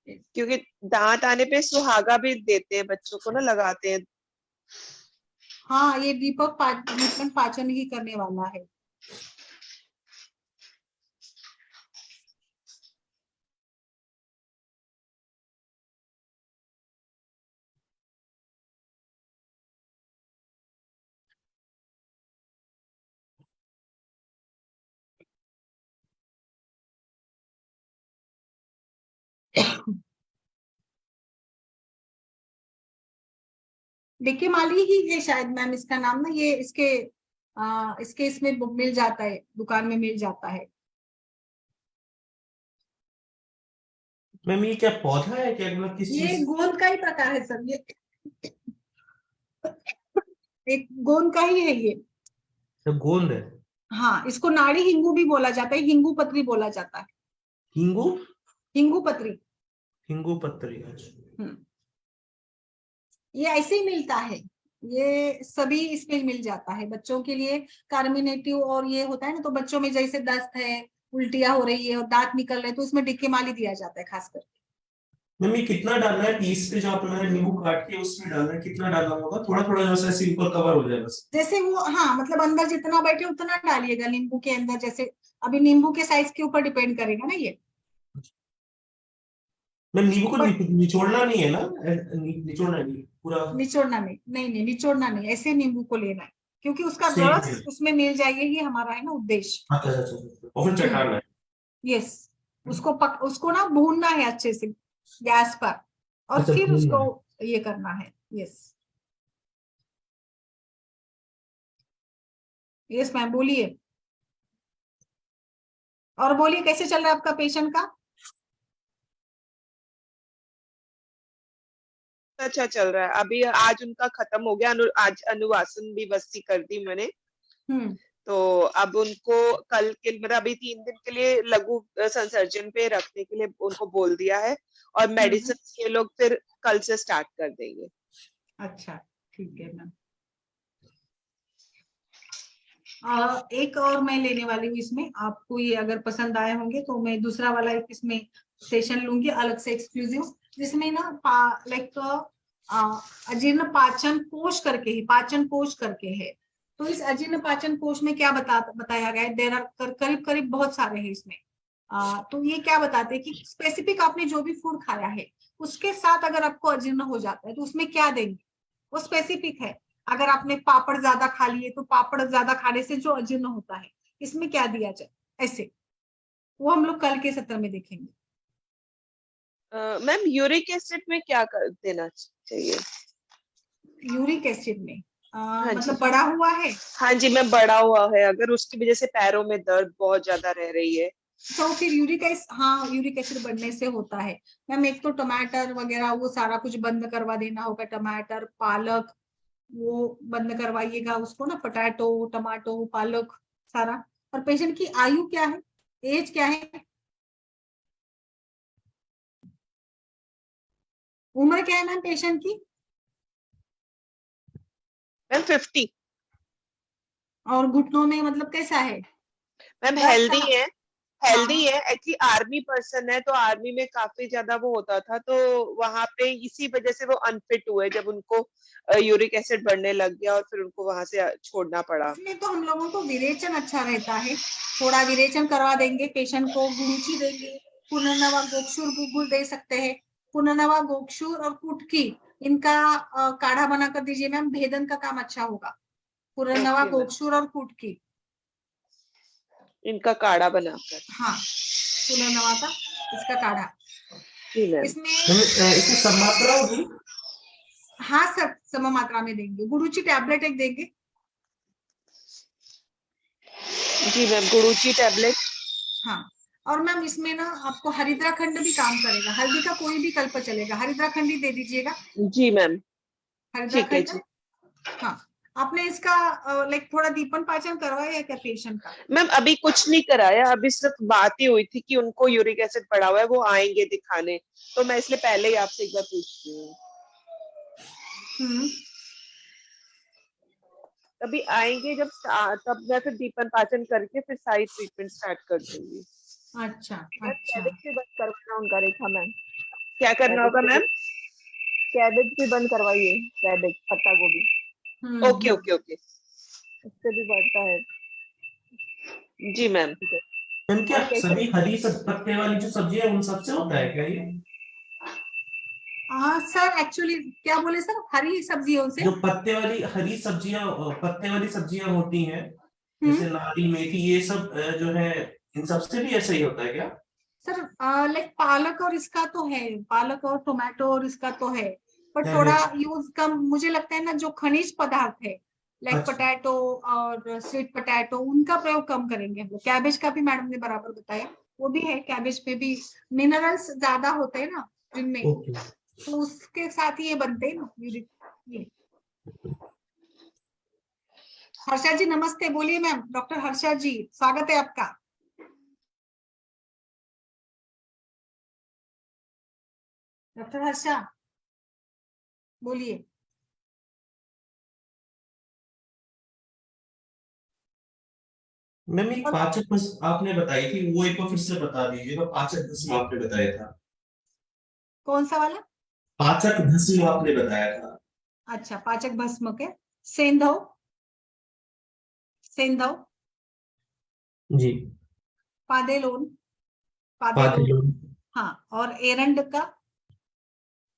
क्योंकि दांत आने पे सुहागा भी देते हैं बच्चों को ना, लगाते हैं। हाँ, ये दीपक पाचन ही करने वाला है। डिके माली ही है शायद मैम इसका नाम ना, ये इसके इसमें मिल जाता है, दुकान में मिल जाता है। मैम ये क्या पौधा है क्या, मतलब किस ये चीज? गोंद का ही प्रकार है सर, ये एक गोंद का ही है ये। तो गोंद है? हाँ, इसको नाड़ी हिंगू भी बोला जाता है, हिंगू पत्री बोला जाता है, हिंगू? हिंगू पत्री। हिंगू पत्तरी, अच्छा। हम्म, ये ऐसे ही मिलता है, ये सभी इसमें मिल जाता है बच्चों के लिए, कार्मिनेटिव, और ये होता है ना, तो बच्चों में जैसे दस्त है, उल्टियां हो रही है और दांत निकल रहे हैं, तो इसमें डिक्के माली दिया जाता है खासकर। मैम ये कितना डालना है पीस पे, जो आपने मैंने नींबू काट के उसमें डालना है, कितना डालना होगा? थोड़ा थोड़ा जैसे सिंपल कवर हो जाए बस। जैसे वो, हाँ, मतलब अंदर जितना बैठे उतना डालिएगा नींबू के अंदर, जैसे अभी नींबू के साइज के ऊपर डिपेंड करेगा ना ये। मैम नींबू को बट निचोड़ना नहीं है ना? निचोड़ना नहीं पूरा? निचोड़ना नहीं, नहीं नहीं निचोड़ना नहीं, ऐसे नींबू को लेना है, क्योंकि उसका सेम रस है। उसमें मिल जाएगा, ये हमारा है ना उद्देश्य। अच्छा अच्छा अच्छा, और फिर चटाना है। यस, उसको ना भूनना है अच्छे से गैस पर, और अच्छा फिर भूनना उसको है। ये करना है। यस, यस मैम, बोलिए, और बोलिए कैसे चल रहा है आपका पेशेंट का? अच्छा चल रहा है। अभी आज उनका खत्म हो गया, आज अनुवासन भी बस्ती कर दी मैंने। हम्म, तो अब उनको कल के मतलब अभी 3 दिन के लिए लघु संसर्जन पे रखने के लिए उनको बोल दिया है, और मेडिसिन ये लोग फिर कल से स्टार्ट कर देंगे। अच्छा, ठीक है मैम। एक और मैं लेने वाली हूँ इसमें, आपको ये अगर पसंद आए होंगे तो मैं दूसरा वाला एक इसमें सेशन लूंगी अलग से एक्सक्लूसिव, जिसमें ना लाइक अजीर्ण पाचन कोश करके ही, पाचन कोश करके है। तो इस अजीर्ण पाचन कोश में क्या बताया गया है, देर आर करीब करीब बहुत सारे हैं इसमें। तो ये क्या बताते हैं कि स्पेसिफिक आपने जो भी फूड खाया है उसके साथ अगर आपको अजीर्ण हो जाता है तो उसमें क्या देंगे, वो स्पेसिफिक है। अगर आपने पापड़ ज्यादा खा लिए तो पापड़ ज्यादा खाने से जो अजीर्ण होता है इसमें क्या दिया जाए, ऐसे वो हम लोग कल के सत्र में देखेंगे। मैम यूरिक एसिड में क्या कर देना चाहिए? यूरिक एसिड में हाँ जी, मतलब बढ़ा हुआ है हाँ जी मैम, बढ़ा हुआ है, अगर उसकी वजह से पैरों में दर्द बहुत ज्यादा रह रही है। तो फिर हाँ यूरिक एसिड बढ़ने से होता है मैम। एक तो टमाटर वगैरह वो सारा कुछ बंद करवा देना होगा, टमाटर पालक वो बंद करवाइएगा उसको ना, पोटैटो टमाटो पालक सारा। और पेशेंट की आयु क्या है, एज क्या है, उम्र क्या है मैम पेशेंट की? मैम 50। और घुटनों में मतलब कैसा है? मैम दर्द हेल्दी कहाँ? है, हेल्दी है, एक्चुअली आर्मी पर्सन है, तो आर्मी में काफी ज्यादा वो होता था, तो वहां पे इसी वजह से वो अनफिट हुए जब उनको यूरिक एसिड बढ़ने लग गया और फिर उनको वहां से छोड़ना पड़ा। इसमें तो हम लोगों को विरेचन अच्छा रहता है, थोड़ा विरेचन करवा देंगे पेशेंट को, गुरुची देंगे, पुनर्नवा गोक्षुर गुगुल दे सकते हैं। पुनर्नवा गोक्षुर और कुटकी इनका काढ़ा बना कर दीजिए मैम, भेदन का काम अच्छा होगा। पुनर्नवा ओके मैम, गोक्षुर और कुटकी, इनका काढ़ा बनाकर। हाँ पुनर्नवा का इसका काढ़ा जी मैम, इसमें। इसमें सब मात्रा होगी? हाँ सर सम मात्रा में देंगे, गुरुची टैबलेट एक देंगे। जी मैम, गुरुची टैबलेट। हाँ और मैम इसमें ना आपको हरिद्राखंड भी काम करेगा, हल्दी का कोई भी कल्प चलेगा, हरिद्राखंड ही दे दीजिएगा। जी मैम, ठीक है हरिद्राखंड, जी। हाँ। आपने इसका लाइक थोड़ा दीपन पाचन करवाया है क्या पेशेंट का? मैम अभी कुछ नहीं कराया, अभी सिर्फ बात ही हुई थी कि उनको यूरिक एसिड बढ़ा हुआ है, वो आएंगे दिखाने, तो मैं इसलिए पहले ही आपसे एक बार पूछती हूँ। तभी आएंगे जब तब मैं फिर दीपन पाचन करके फिर सारी ट्रीटमेंट स्टार्ट कर दूंगी। अच्छा अच्छा। कैबेज भी बंद करवाना उनका, रेखा मैम। क्या करना होगा मैम? कैबेज भी बंद करवाइए, कैबेज पत्ता गोभी, ओके ओके ओके, उससे भी बढ़ता है। जी मैम। मैम क्या और कैसे? सभी हरी पत्ते वाली जो सब्जियां उन सबसे होता है क्या ये? हाँ सर एक्चुअली क्या बोले सर, हरी सब्जियों से? जो पत्ते वाली हरी सब्जियां, पत्ते वाली सब्जियां होती हैं, जैसे लाली मेथी, ये सब जो है, इन सब से भी ऐसा ही होता है क्या? सर लाइक पालक और इसका तो है, पालक और टोमेटो और इसका तो है, पर थोड़ा कैबेज? यूज कम मुझे लगता है ना, जो खनिज पदार्थ है लाइक अच्छा, पोटैटो और स्वीट पोटैटो उनका प्रयोग कम करेंगे हम लोग। कैबेज का भी मैडम ने बराबर बताया, वो भी है, कैबेज में भी मिनरल्स ज्यादा होते हैं ना जिनमें, ओके। तो उसके साथ ही ये बनते हैं ना यूरिक। ये हर्षा जी नमस्ते, बोलिए मैम, डॉक्टर हर्षा जी स्वागत है आपका। डॉक्टर हर्षा बोलिए। मैम एक और पाचक भस्म आपने बताई थी, वो एक बार फिर से बता दीजिएगा। पाचक भस्म आपने बताया था। कौन सा वाला? पाचक भस्म आपने बताया था। अच्छा पाचक भस्म के, सेंधव, सेंधव, जी। पादेलोन, पादेलोन, पातेलोन। हाँ। और एरंड का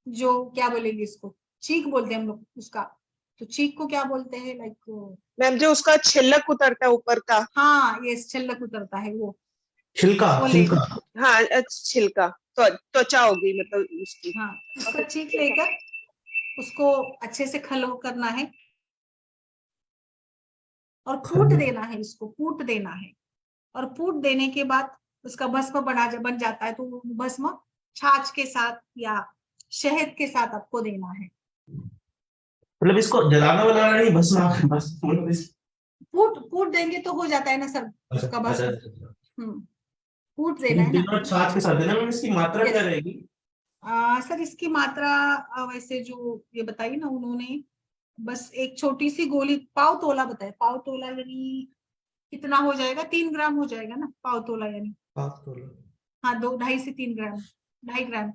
जो क्या बोलेंगे इसको, चीक बोलते हैं हम लोग उसका, तो चीक को क्या बोलते हैं लाइक? मैम जो उसका छिलक उतरता है ऊपर का। हाँ ये छलक उतरता है वो छिलका, वो ले, छिलका। हाँ छिलका, तो त्वचा होगी मतलब उसकी। हाँ उसका चीक लेकर उसको अच्छे से खलो करना है और कूट देना है, इसको कूट देना है। और कूट देने के बाद उसका भस्म बन जाता है, तो वो भस्म छाछ के साथ या शहद के साथ आपको देना है। मतलब इसको जलाना वलाना नहीं, भस्म, बस मतलब फूट देंगे तो हो जाता है ना सर, उसका बस। फूट देना है देना ना। और छाछ के साथ देना। मैम इसकी मात्रा क्या Yes. रहेगी? सर इसकी मात्रा वैसे जो ये बताई ना उन्होंने, बस एक छोटी सी गोली, पाव तोला बताया, पाव तोला यानी कितना हो जाएगा, 3 ग्राम हो जाएगा ना पाव तोला यानी। पाव तोला। हाँ, 2 से 3 ग्राम, 2.5 ग्राम।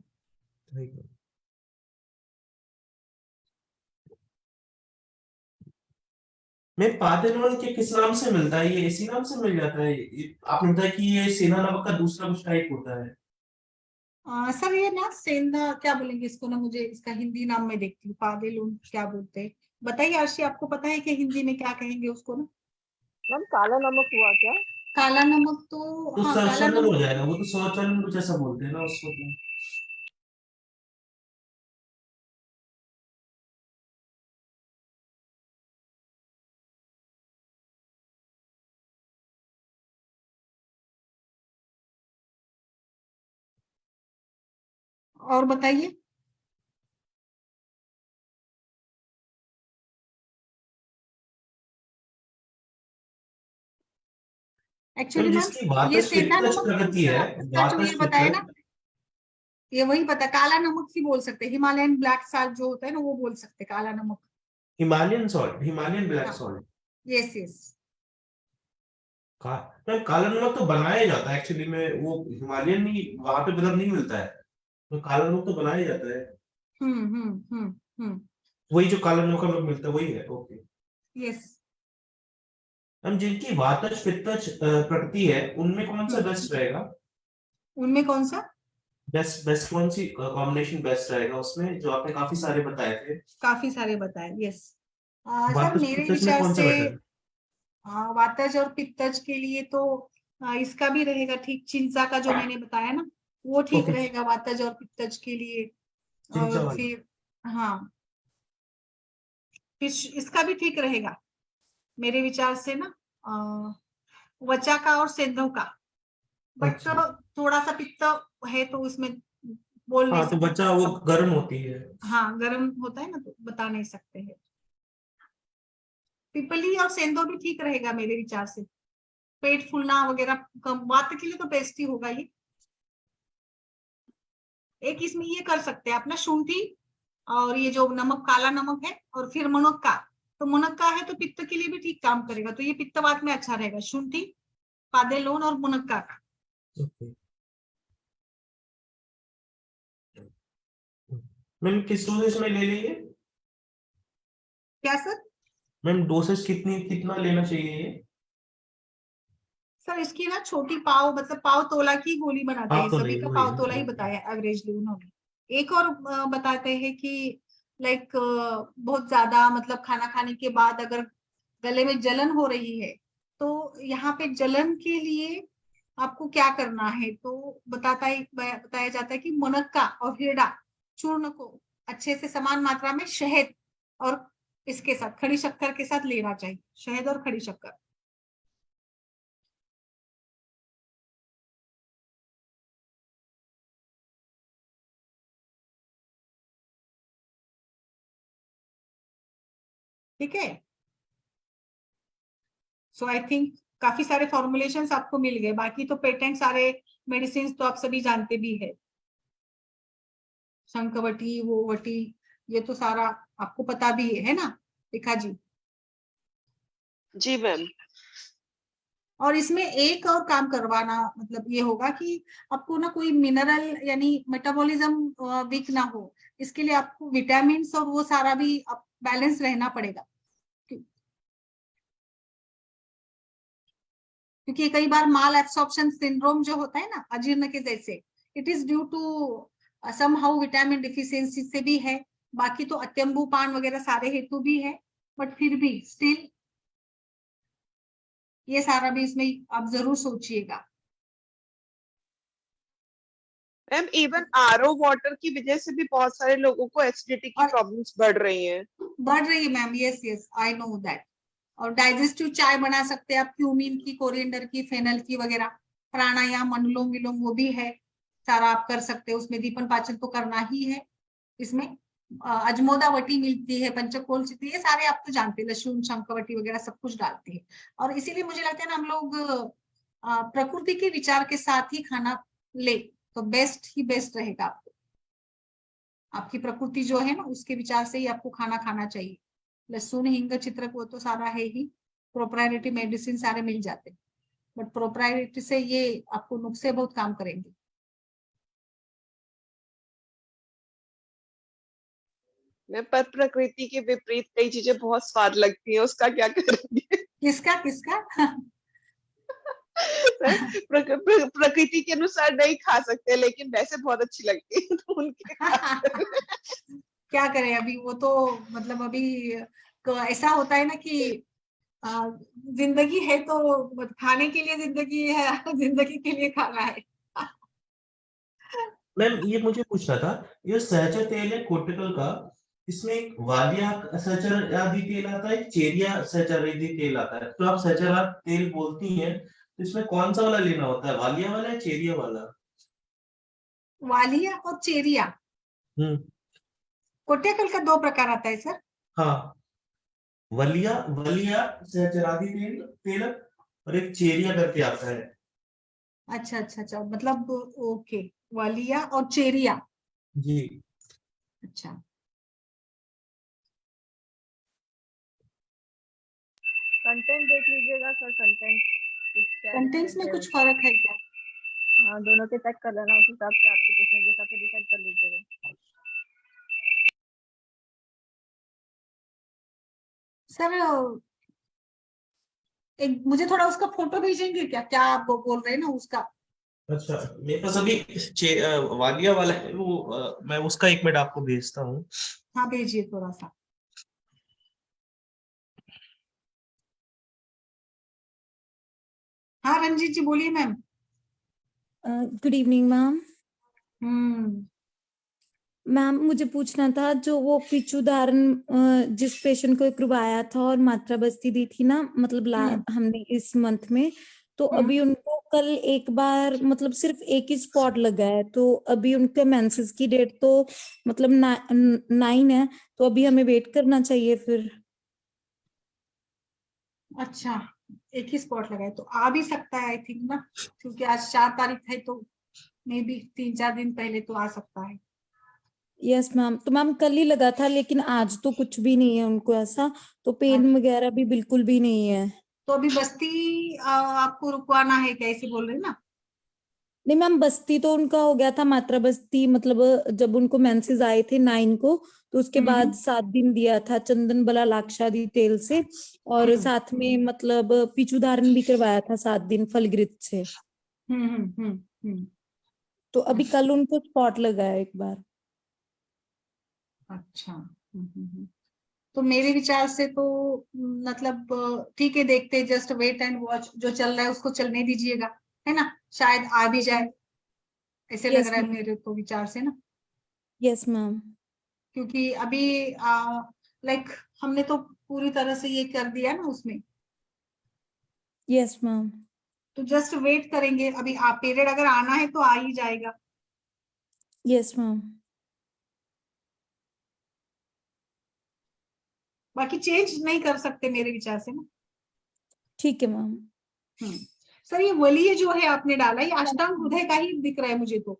मैं पादेलोन के किस नाम से मिलता है? ये इसी नाम से मिल जाता है? आपने बताया कि ये सेंधा नमक का दूसरा कुछ टाइप होता है। सर ये ना सेंधा क्या बोलेंगे इसको ना, मुझे इसका हिंदी नाम में देखती हूँ, पादेलून क्या बोलते हैं, बताइए आरशी, आपको पता है कि हिंदी में क्या कहेंगे उसको ना? मैम काला नमक हुआ क्या? काला नमक तो, तो हाँ काला सरचंदन हो नमक। जाएगा वो तो, सरचंदन कुछ ऐसा बोलते हैं ना उसको तो। और बताइए। एक्चुअली मैम मैम जिसकी ये वातज सेंधा पित्तज नमक, प्रकृति सर है, इसका जो ये वातज बताया ना, पित्तज। ये वही पता, काला नमक ही बोल सकते हैं, हिमालयन ब्लैक साल्ट जो होता है ना वो बोल सकते हैं काला नमक। हिमालयन सॉल्ट, हिमालयन ब्लैक हाँ, सॉल्ट। Yes yes. का मैम काला नमक तो बनाया जाता है एक्चुअली में, वो हिमालयन नहीं, वहां पे मतलब नहीं मिलता है, तो काला नमक तो बनाया जाता है। हम्म। वही जो काला नमक हम लोग मिलता है वही है, ओके। यस। मैम जिनकी वातज पित्तज प्रकृति है उनमें कौन सा बेस्ट रहेगा? उनमें कौन सा? बेस्ट बेस्ट कौन सी कॉम्बिनेशन बेस्ट रहेगा उसमें, जो आपने काफी सारे बताए थे? काफी सारे बताए, यस। सर वातज मेरे पित्तज में विचार कौन सा से बेटर है? वातज और पित्तज के लिए तो इसका भी रहेगा ठीक, चिंचा का जो मैंने बताया ना वो ठीक ओके, रहेगा वातज और पित्तज के लिए। चिंचा और वाला। फिर हाँ, फिर इसका भी ठीक रहेगा मेरे विचार से ना, वचा का और सेंधव का। बट अच्छा, थोड़ा सा पित्त है तो उसमें बोल नहीं हाँ तो सकते बच्चा वो अब। गर्म होती है। हाँ गर्म होता है ना तो बता नहीं सकते हैं। पिपली और सेंधव भी ठीक रहेगा मेरे विचार से, पेट फूलना वगैरह कम, वात के लिए तो बेस्ट ही होगा ये। एक इसमें ये कर सकते हैं अपना शुंठी, और ये जो नमक काला नमक है, और फिर मुनक्का। तो मुनक्का है तो पित्त के लिए भी ठीक काम करेगा, तो ये पित्तवात में अच्छा रहेगा, शुंठी, पादेलोन और मुनक्का का। ओके मैम, किस डोसेज में ले लीजिए? क्या सर? मैम डोसेज कितना लेना चाहिए ये? सर इसकी ना छोटी पाव, मतलब पाव तोला की गोली बनाते हैं, आप तो सभी नहीं, का वही पाव है, तोला ही ओके। बताया एवरेजली उन्होंने। एक और बताते हैं कि लाइक बहुत ज्यादा मतलब खाना खाने के बाद अगर गले में जलन हो रही है, तो यहाँ पे जलन के लिए आपको क्या करना है, तो बताया जाता है कि मुनक्का और हिरडा चूर्ण को अच्छे से समान मात्रा में शहद और इसके साथ खड़ी शक्कर के साथ लेना चाहिए, शहद और खड़ी शक्कर। ठीक है। सो आई थिंक काफी सारे फॉर्मुलेशंस आपको मिल गए, बाकी तो पेटेंट सारे मेडिसिन तो आप सभी जानते भी है, शंखवटी वो वटी, ये तो सारा आपको पता भी है ना रेखा जी? जी मैम। और इसमें एक और काम करवाना मतलब ये होगा कि आपको ना कोई मिनरल यानी मेटाबॉलिज्म वीक ना हो, इसके लिए आपको विटामिन और वो सारा भी बैलेंस रहना पड़ेगा, क्योंकि कई बार माल एब्सॉर्प्शन सिंड्रोम जो होता है ना अजीर्ण के जैसे, it is due to somehow vitamin deficiency से भी है, बाकी तो अत्यंबु पान वगैरह सारे हेतु भी है, बट फिर भी स्टिल ये सारा भी इसमें आप जरूर सोचिएगा। मैम इवन आरओ वाटर की वजह से भी बहुत सारे लोगों को एसिडिटी की और प्रॉब्लम्स बढ़ रही हैं। बढ़ रही है ma'am, yes yes I know that. और डाइजेस्टिव चाय बना सकते हैं आप, क्यूमीन की, कोरिएंडर की, फेनल की वगैरह, प्राणायाम अनुलोम विलोम वो भी है, सारा आप कर सकते हो, उसमें दीपन पाचन तो करना ही है इसमें, अजमोदावटी मिलती है, पंचकोल मिलती है, सारे आप तो जानते हैं, लहसुन शंखवटी वगैरह सब कुछ डालते हैं। और इसीलिए मुझे लगता है ना हम लोग प्रकृति के विचार के साथ ही खाना ले तो बेस्ट ही बेस्ट रहेगा। आपको आपकी प्रकृति जो है ना उसके विचार से ही आपको खाना खाना चाहिए। लहसुन हिंग चित्रक वो तो सारा है ही, प्रोप्राइटरी मेडिसिन सारे मिल जाते हैं, बट प्रोप्राइटरी से ये आपको नुस्खे बहुत काम करेंगे। मैं पर प्रकृति के विपरीत कई चीजें बहुत स्वाद लगती हैं, उसका क्या करेंगे? किसका किसका प्रकृति के अनुसार नहीं खा सकते, लेकिन वैसे बहुत अच्छी लगती है तो उनके क्या करें अभी, वो तो मतलब अभी ऐसा होता है ना कि जिंदगी है तो खाने के लिए जिंदगी है, जिंदगी के लिए खाना है। मैम ये मुझे पूछना था, ये सहजर तेल है कोटिकल का, इसमें एक वालिया सहजर आदि तेल आता है, चेरिया सहजर आदि तेल आता है, तो आप सहजर तेल बोलती हैं तो इसमें कौन सा वाला लेना होता है, वालिया वाला या चेरिया वाला? वालिया और चेरिया, हम्म। कोटियाकल का दो प्रकार आता है सर। हाँ, वलिया वलिया सहजरादी तेल तेल और एक चेरिया करके आता है। अच्छा अच्छा अच्छा, मतलब ओके, वालिया और चेरिया। जी। अच्छा, कंटेंट देख लीजिएगा सर, कंटेंट क्या कंटेंट्स डिफरेंट में है। कुछ फर्क है क्या? हाँ, दोनों के चेक कर लेना, उस हिसाब से आपके क्वेश्चन के हिसाब से डिसाइड कर लीजिएगा। सर एक मुझे थोड़ा उसका फोटो भेजेंगे क्या, क्या आप बोल रहे हैं ना उसका? अच्छा, मेरे पास अभी वालिया वाला है वो, मैं उसका एक मिनट आपको भेजता हूँ। हाँ भेजिए थोड़ा सा। हाँ रंजीत जी बोलिए ma'am. Good evening ma'am. Hmm. Ma'am मुझे पूछना था, जो वो पिछुदारन जिस पेशेंट को करवाया था और मात्रा बस्ती दी थी ना, मतलब हमने इस मंथ में, तो अभी उनको कल एक बार मतलब सिर्फ एक ही स्पॉट लगा है, तो अभी उनके मेंसेस की डेट तो मतलब 9 है, तो अभी हमें वेट करना चाहिए फिर? अच्छा, एक ही स्पॉट लगाए तो आ भी सकता है आई थिंक ना, क्योंकि आज 4 तारीख है तो मे बी 3-4 दिन पहले तो आ सकता है। यस मैम, तो मैम कल ही लगा था, लेकिन आज तो कुछ भी नहीं है उनको ऐसा, तो पेन अच्छा, वगैरह भी बिल्कुल भी नहीं है। तो अभी बस्ती आपको रुकवाना है क्या, ऐसे बोल रहे हैं ना? नहीं मैम, बस्ती तो उनका हो गया था, मात्रा बस्ती मतलब जब उनको मेंसेस आए थे 9 को, तो उसके बाद 7 दिन दिया था चंदन बला लाक्षादी तेल से, और साथ में मतलब पिछुधारण भी करवाया था 7 दिन फलगृत से। हम्म। तो अभी कल उनको स्पॉट लगा है एक बार। अच्छा, तो मेरे विचार से तो मतलब ठीक है, देखते जस्ट वेट एंड वॉच, जो चल रहा है उसको चलने दीजिएगा, है ना, शायद आ भी जाए, ऐसे लग यस रहा है मेरे तो विचार से ना। Yes ma'am. क्योंकि अभी लाइक हमने तो पूरी तरह से ये कर दिया ना उसमें, यस मैम। तो जस्ट वेट करेंगे, अभी आप पीरियड अगर आना है तो आ ही जाएगा। Yes ma'am. बाकी चेंज नहीं कर सकते मेरे विचार से ना। ठीक है मैम। सर ये वलीय जो है आपने डाला, ये अष्टांग हृदय का ही दिख रहा है मुझे तो,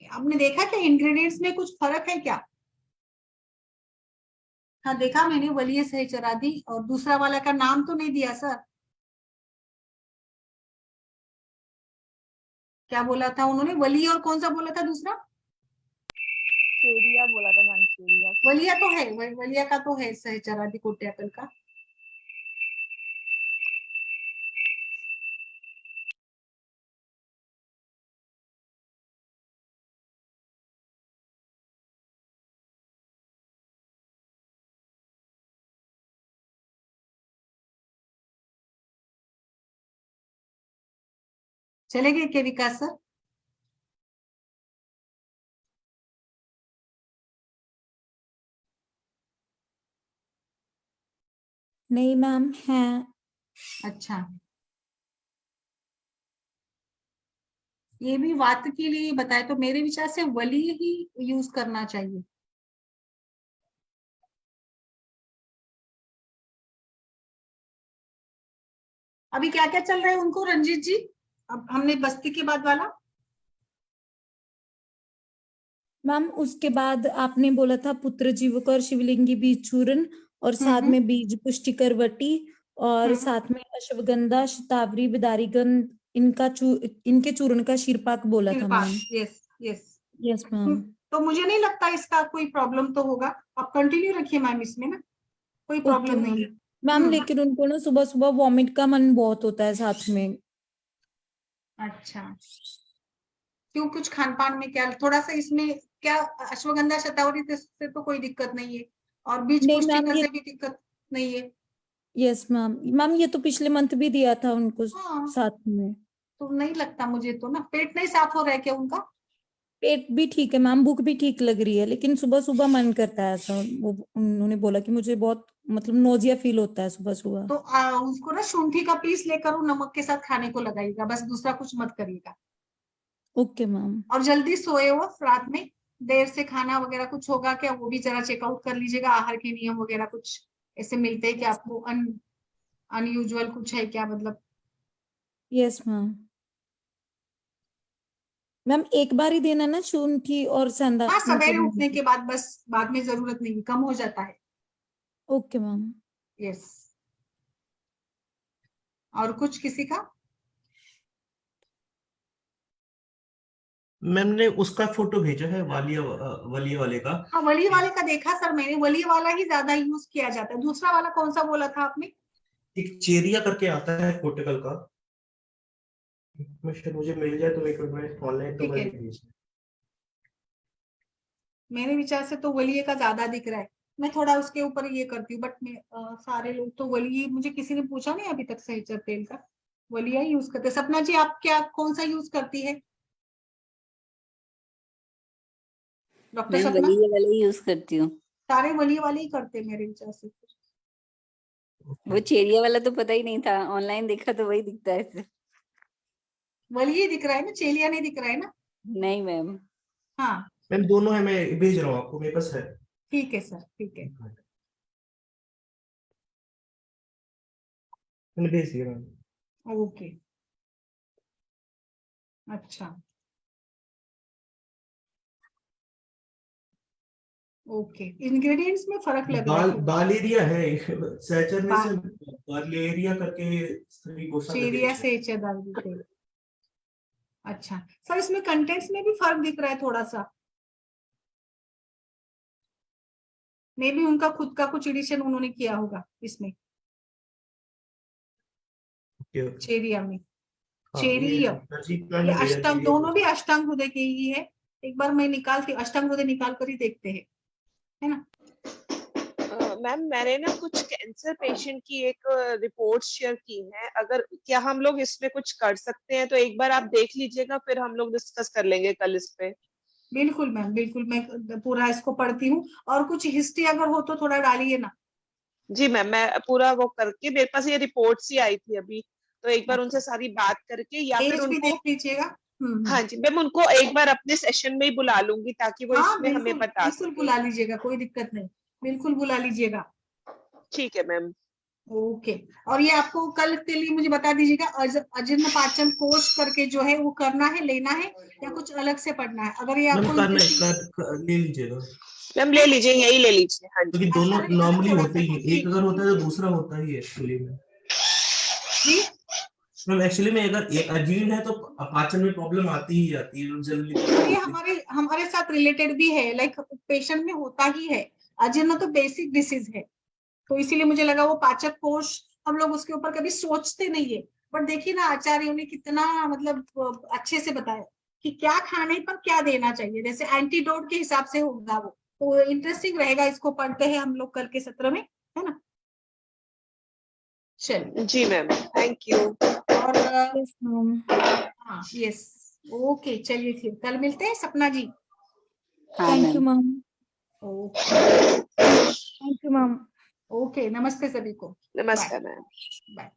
आपने देखा क्या इंग्रेडिएंट्स में कुछ फर्क है क्या? हाँ देखा मैंने, वलीय सहचरादी, और दूसरा वाला का नाम तो नहीं दिया सर, क्या बोला था उन्होंने, वलीय और कौन सा बोला था दूसरा? चेरिया बोला था मैम, चेरिया। वलिया तो है, वलिया का तो है सहचरादी कोटियाकल का। चलेंगे क्या विकास सर? नहीं मैम है। अच्छा, ये भी वात के लिए बताए, तो मेरे विचार से वली ही यूज करना चाहिए। अभी क्या क्या चल रहा है उनको रंजीत जी? अब हमने बस्ती के बाद वाला। मैम उसके बाद आपने बोला था पुत्र जीवक और शिवलिंगी बीज चूर्ण, और साथ में बीज पुष्टिकर वटी, और साथ में अश्वगंधा, शतावरी, बिदारीगंध, इनके चूर्ण का शीरपाक बोला था ma'am. Yes yes yes ma'am. तो मुझे नहीं लगता इसका कोई प्रॉब्लम तो होगा, आप कंटिन्यू रखिए मैम इसमें ना, कोई ओके प्रॉब्लम नहीं मैम। है। मैम लेकिन उनको ना सुबह सुबह वॉमिट का मन बहुत होता है साथ में। अच्छा, क्यों, कुछ खान पान में क्या थोड़ा सा इसमें क्या, अश्वगंधा शतावरी से तो कोई दिक्कत नहीं है, और बीज नहीं मैम पुष्टिका ये, से भी दिक्कत नहीं है। Yes ma'am. मैम ये तो पिछले मंथ भी दिया था उनको हाँ, साथ में। तो नहीं लगता मुझे तो ना, पेट नहीं साफ हो रहा है क्या उनका? पेट भी ठीक है मैम, भूख भी ठीक लग रही है, लेकिन सुबह सुबह मन करता है ऐसा। वो उन्होंने बोला कि मुझे बहुत मतलब नोजिया फील होता है सुबह सुबह। तो उसको ना शुंठी का पीस लेकर वो नमक के साथ खाने को लगाइएगा, बस दूसरा कुछ मत करिएगा। Okay ma'am. और जल्दी सोए हो रात में, देर से खाना वगैरह कुछ होगा क्या, वो भी जरा चेकआउट कर लीजिएगा, आहार के नियम वगैरह कुछ ऐसे मिलते हैं कि आपको अनयूजुअल कुछ है क्या, मतलब। Yes ma'am. मैम एक बार ही देना ना शुंठी और सेंधा, हाँ, सवेरे उठने मतलब। के बाद, बस बाद में जरूरत नहीं, कम हो जाता है। Okay ma'am. यस। और कुछ किसी का? मैम ने उसका फोटो भेजा है वालिया वाले का। हाँ, वली वाले का देखा सर मैंने, वली वाला ही ज्यादा यूज किया जाता है। दूसरा वाला कौन सा बोला था आपने? एक चेरिया करके आता है पोर्टुगल का, मुझे मिल जाए तो एक मैं ऑनलाइन तो ठीक मैं है, भेज। मेरे विचार से तो वलीये का ज्यादा दिख रहा है। मैं थोड़ा उसके ऊपर ये करती हूँ, बट मैं सारे लोग तो वली, मुझे किसी ने पूछा नहीं अभी तक सहचर तेल का, वलिया ही यूज करते हैं। सपना जी आप क्या, कौन सा यूज करती है डॉक्टर मैं सपना? वली वाला यूज करती हूँ। सारे वली वाले ही करते हैं मेरे विचार से। वो चेरिया वाला तो पता ही नहीं था, ऑनलाइन देखा तो वही दिखता है सिर्फ। वली ही दिख रहा है ना, चेलिया नहीं दिख रहा है ना? नहीं मैम। हाँ, मैम दोनों है, मैं भेज रहा हूँ आपको, मेरे पास है। ठीक है सर, ठीक है। मैंने भेज दिया मैम। ओके, अच्छा, ओके, इंग्रेडिएंट्स में फर्क लग रहा है। बालेरिया है सैचर में बा- से, बालेरिया करके स्त्री घोषणा करके चेरिया कुछ है। से डाल देते। अच्छा सर, इसमें कंटेंट्स में भी फर्क दिख रहा है थोड़ा सा, मे भी उनका खुद का कुछ एडिशन उन्होंने किया होगा इसमें, ओके, चेरिया में। हाँ चेरिया, दर्जी प्लान ये में भेजा अष्टांग, चेरिया दोनों भी अष्टांग हृदय के ही है। एक बार मैं निकालती, अष्टांग हृदय निकाल कर ही देखते हैं, है ना? मैम मैंने ना कुछ कैंसर पेशेंट की एक रिपोर्ट शेयर की है, अगर क्या हम लोग इसमें कुछ कर सकते हैं तो एक बार आप देख लीजिएगा, फिर हम लोग डिस्कस कर लेंगे कल इस पे। बिल्कुल मैम, बिल्कुल, मैं पूरा इसको पढ़ती हूँ, और कुछ हिस्ट्री अगर हो तो थोड़ा डालिए ना। जी मैम, मैं पूरा वो करके, मेरे पास ये रिपोर्ट्स ही आई थी अभी, तो एक बार उनसे सारी बात करके या फिर एज भी उनको, देख लीजिएगा। हाँ जी मैम, उनको एक बार अपने सेशन में ही बुला लूंगी ताकि वो हाँ इसमें हमें बिल्कुल, बता बिल्कुल सके। बुला लीजिएगा, कोई दिक्कत नहीं, बिल्कुल बुला लीजिएगा। ठीक है मैम। ओके, और ये आपको कल के लिए मुझे बता दीजिएगा, अजीर्ण पाचन कोष करके जो है वो करना है, लेना है, या कुछ अलग से पढ़ना है? अगर ये मैम आपको करना है, इंटरेस्टिंग, ले लीजिएगा, मैम ले लीजिए, यही ले लीजिए। हाँ जी। क्योंकि दोनों ऐसा रहेगा ना नॉर्मली थोड़ा होते सा ही हैं, कि एक अगर होता है तो दूसरा होता ही है एक्चुअली में। जी, मैम एक्चुअली में अगर एक अजीर्ण है तो पाचन में प्रॉब्लम आती ही आती है जनरली, तो और क्या ये होती है। हमारे हमारे साथ रिलेटेड भी है, लाइक पेशेंट में होता ही है। अजीर्ण तो बेसिक डिसीज है, तो इसीलिए मुझे लगा वो पाचक कोष, हम लोग उसके ऊपर कभी सोचते नहीं है, बट देखिए ना आचार्यों ने कितना मतलब अच्छे से बताया कि क्या खाने पर क्या देना चाहिए, जैसे एंटीडोट के हिसाब से होगा वो। तो इंटरेस्टिंग रहेगा, इसको पढ़ते हैं हम लोग कल के सत्र में, है ना? चलिए, जी मैम, थैंक यू। और यस मैम। हाँ, यस, ओके, चलिए फिर कल मिलते हैं सपना जी। हाँ thank you ma'am. Ma'am. Okay, thank you ma'am. Okay, नमस्ते सभी को, बाय नमस्कार मैम। बाय।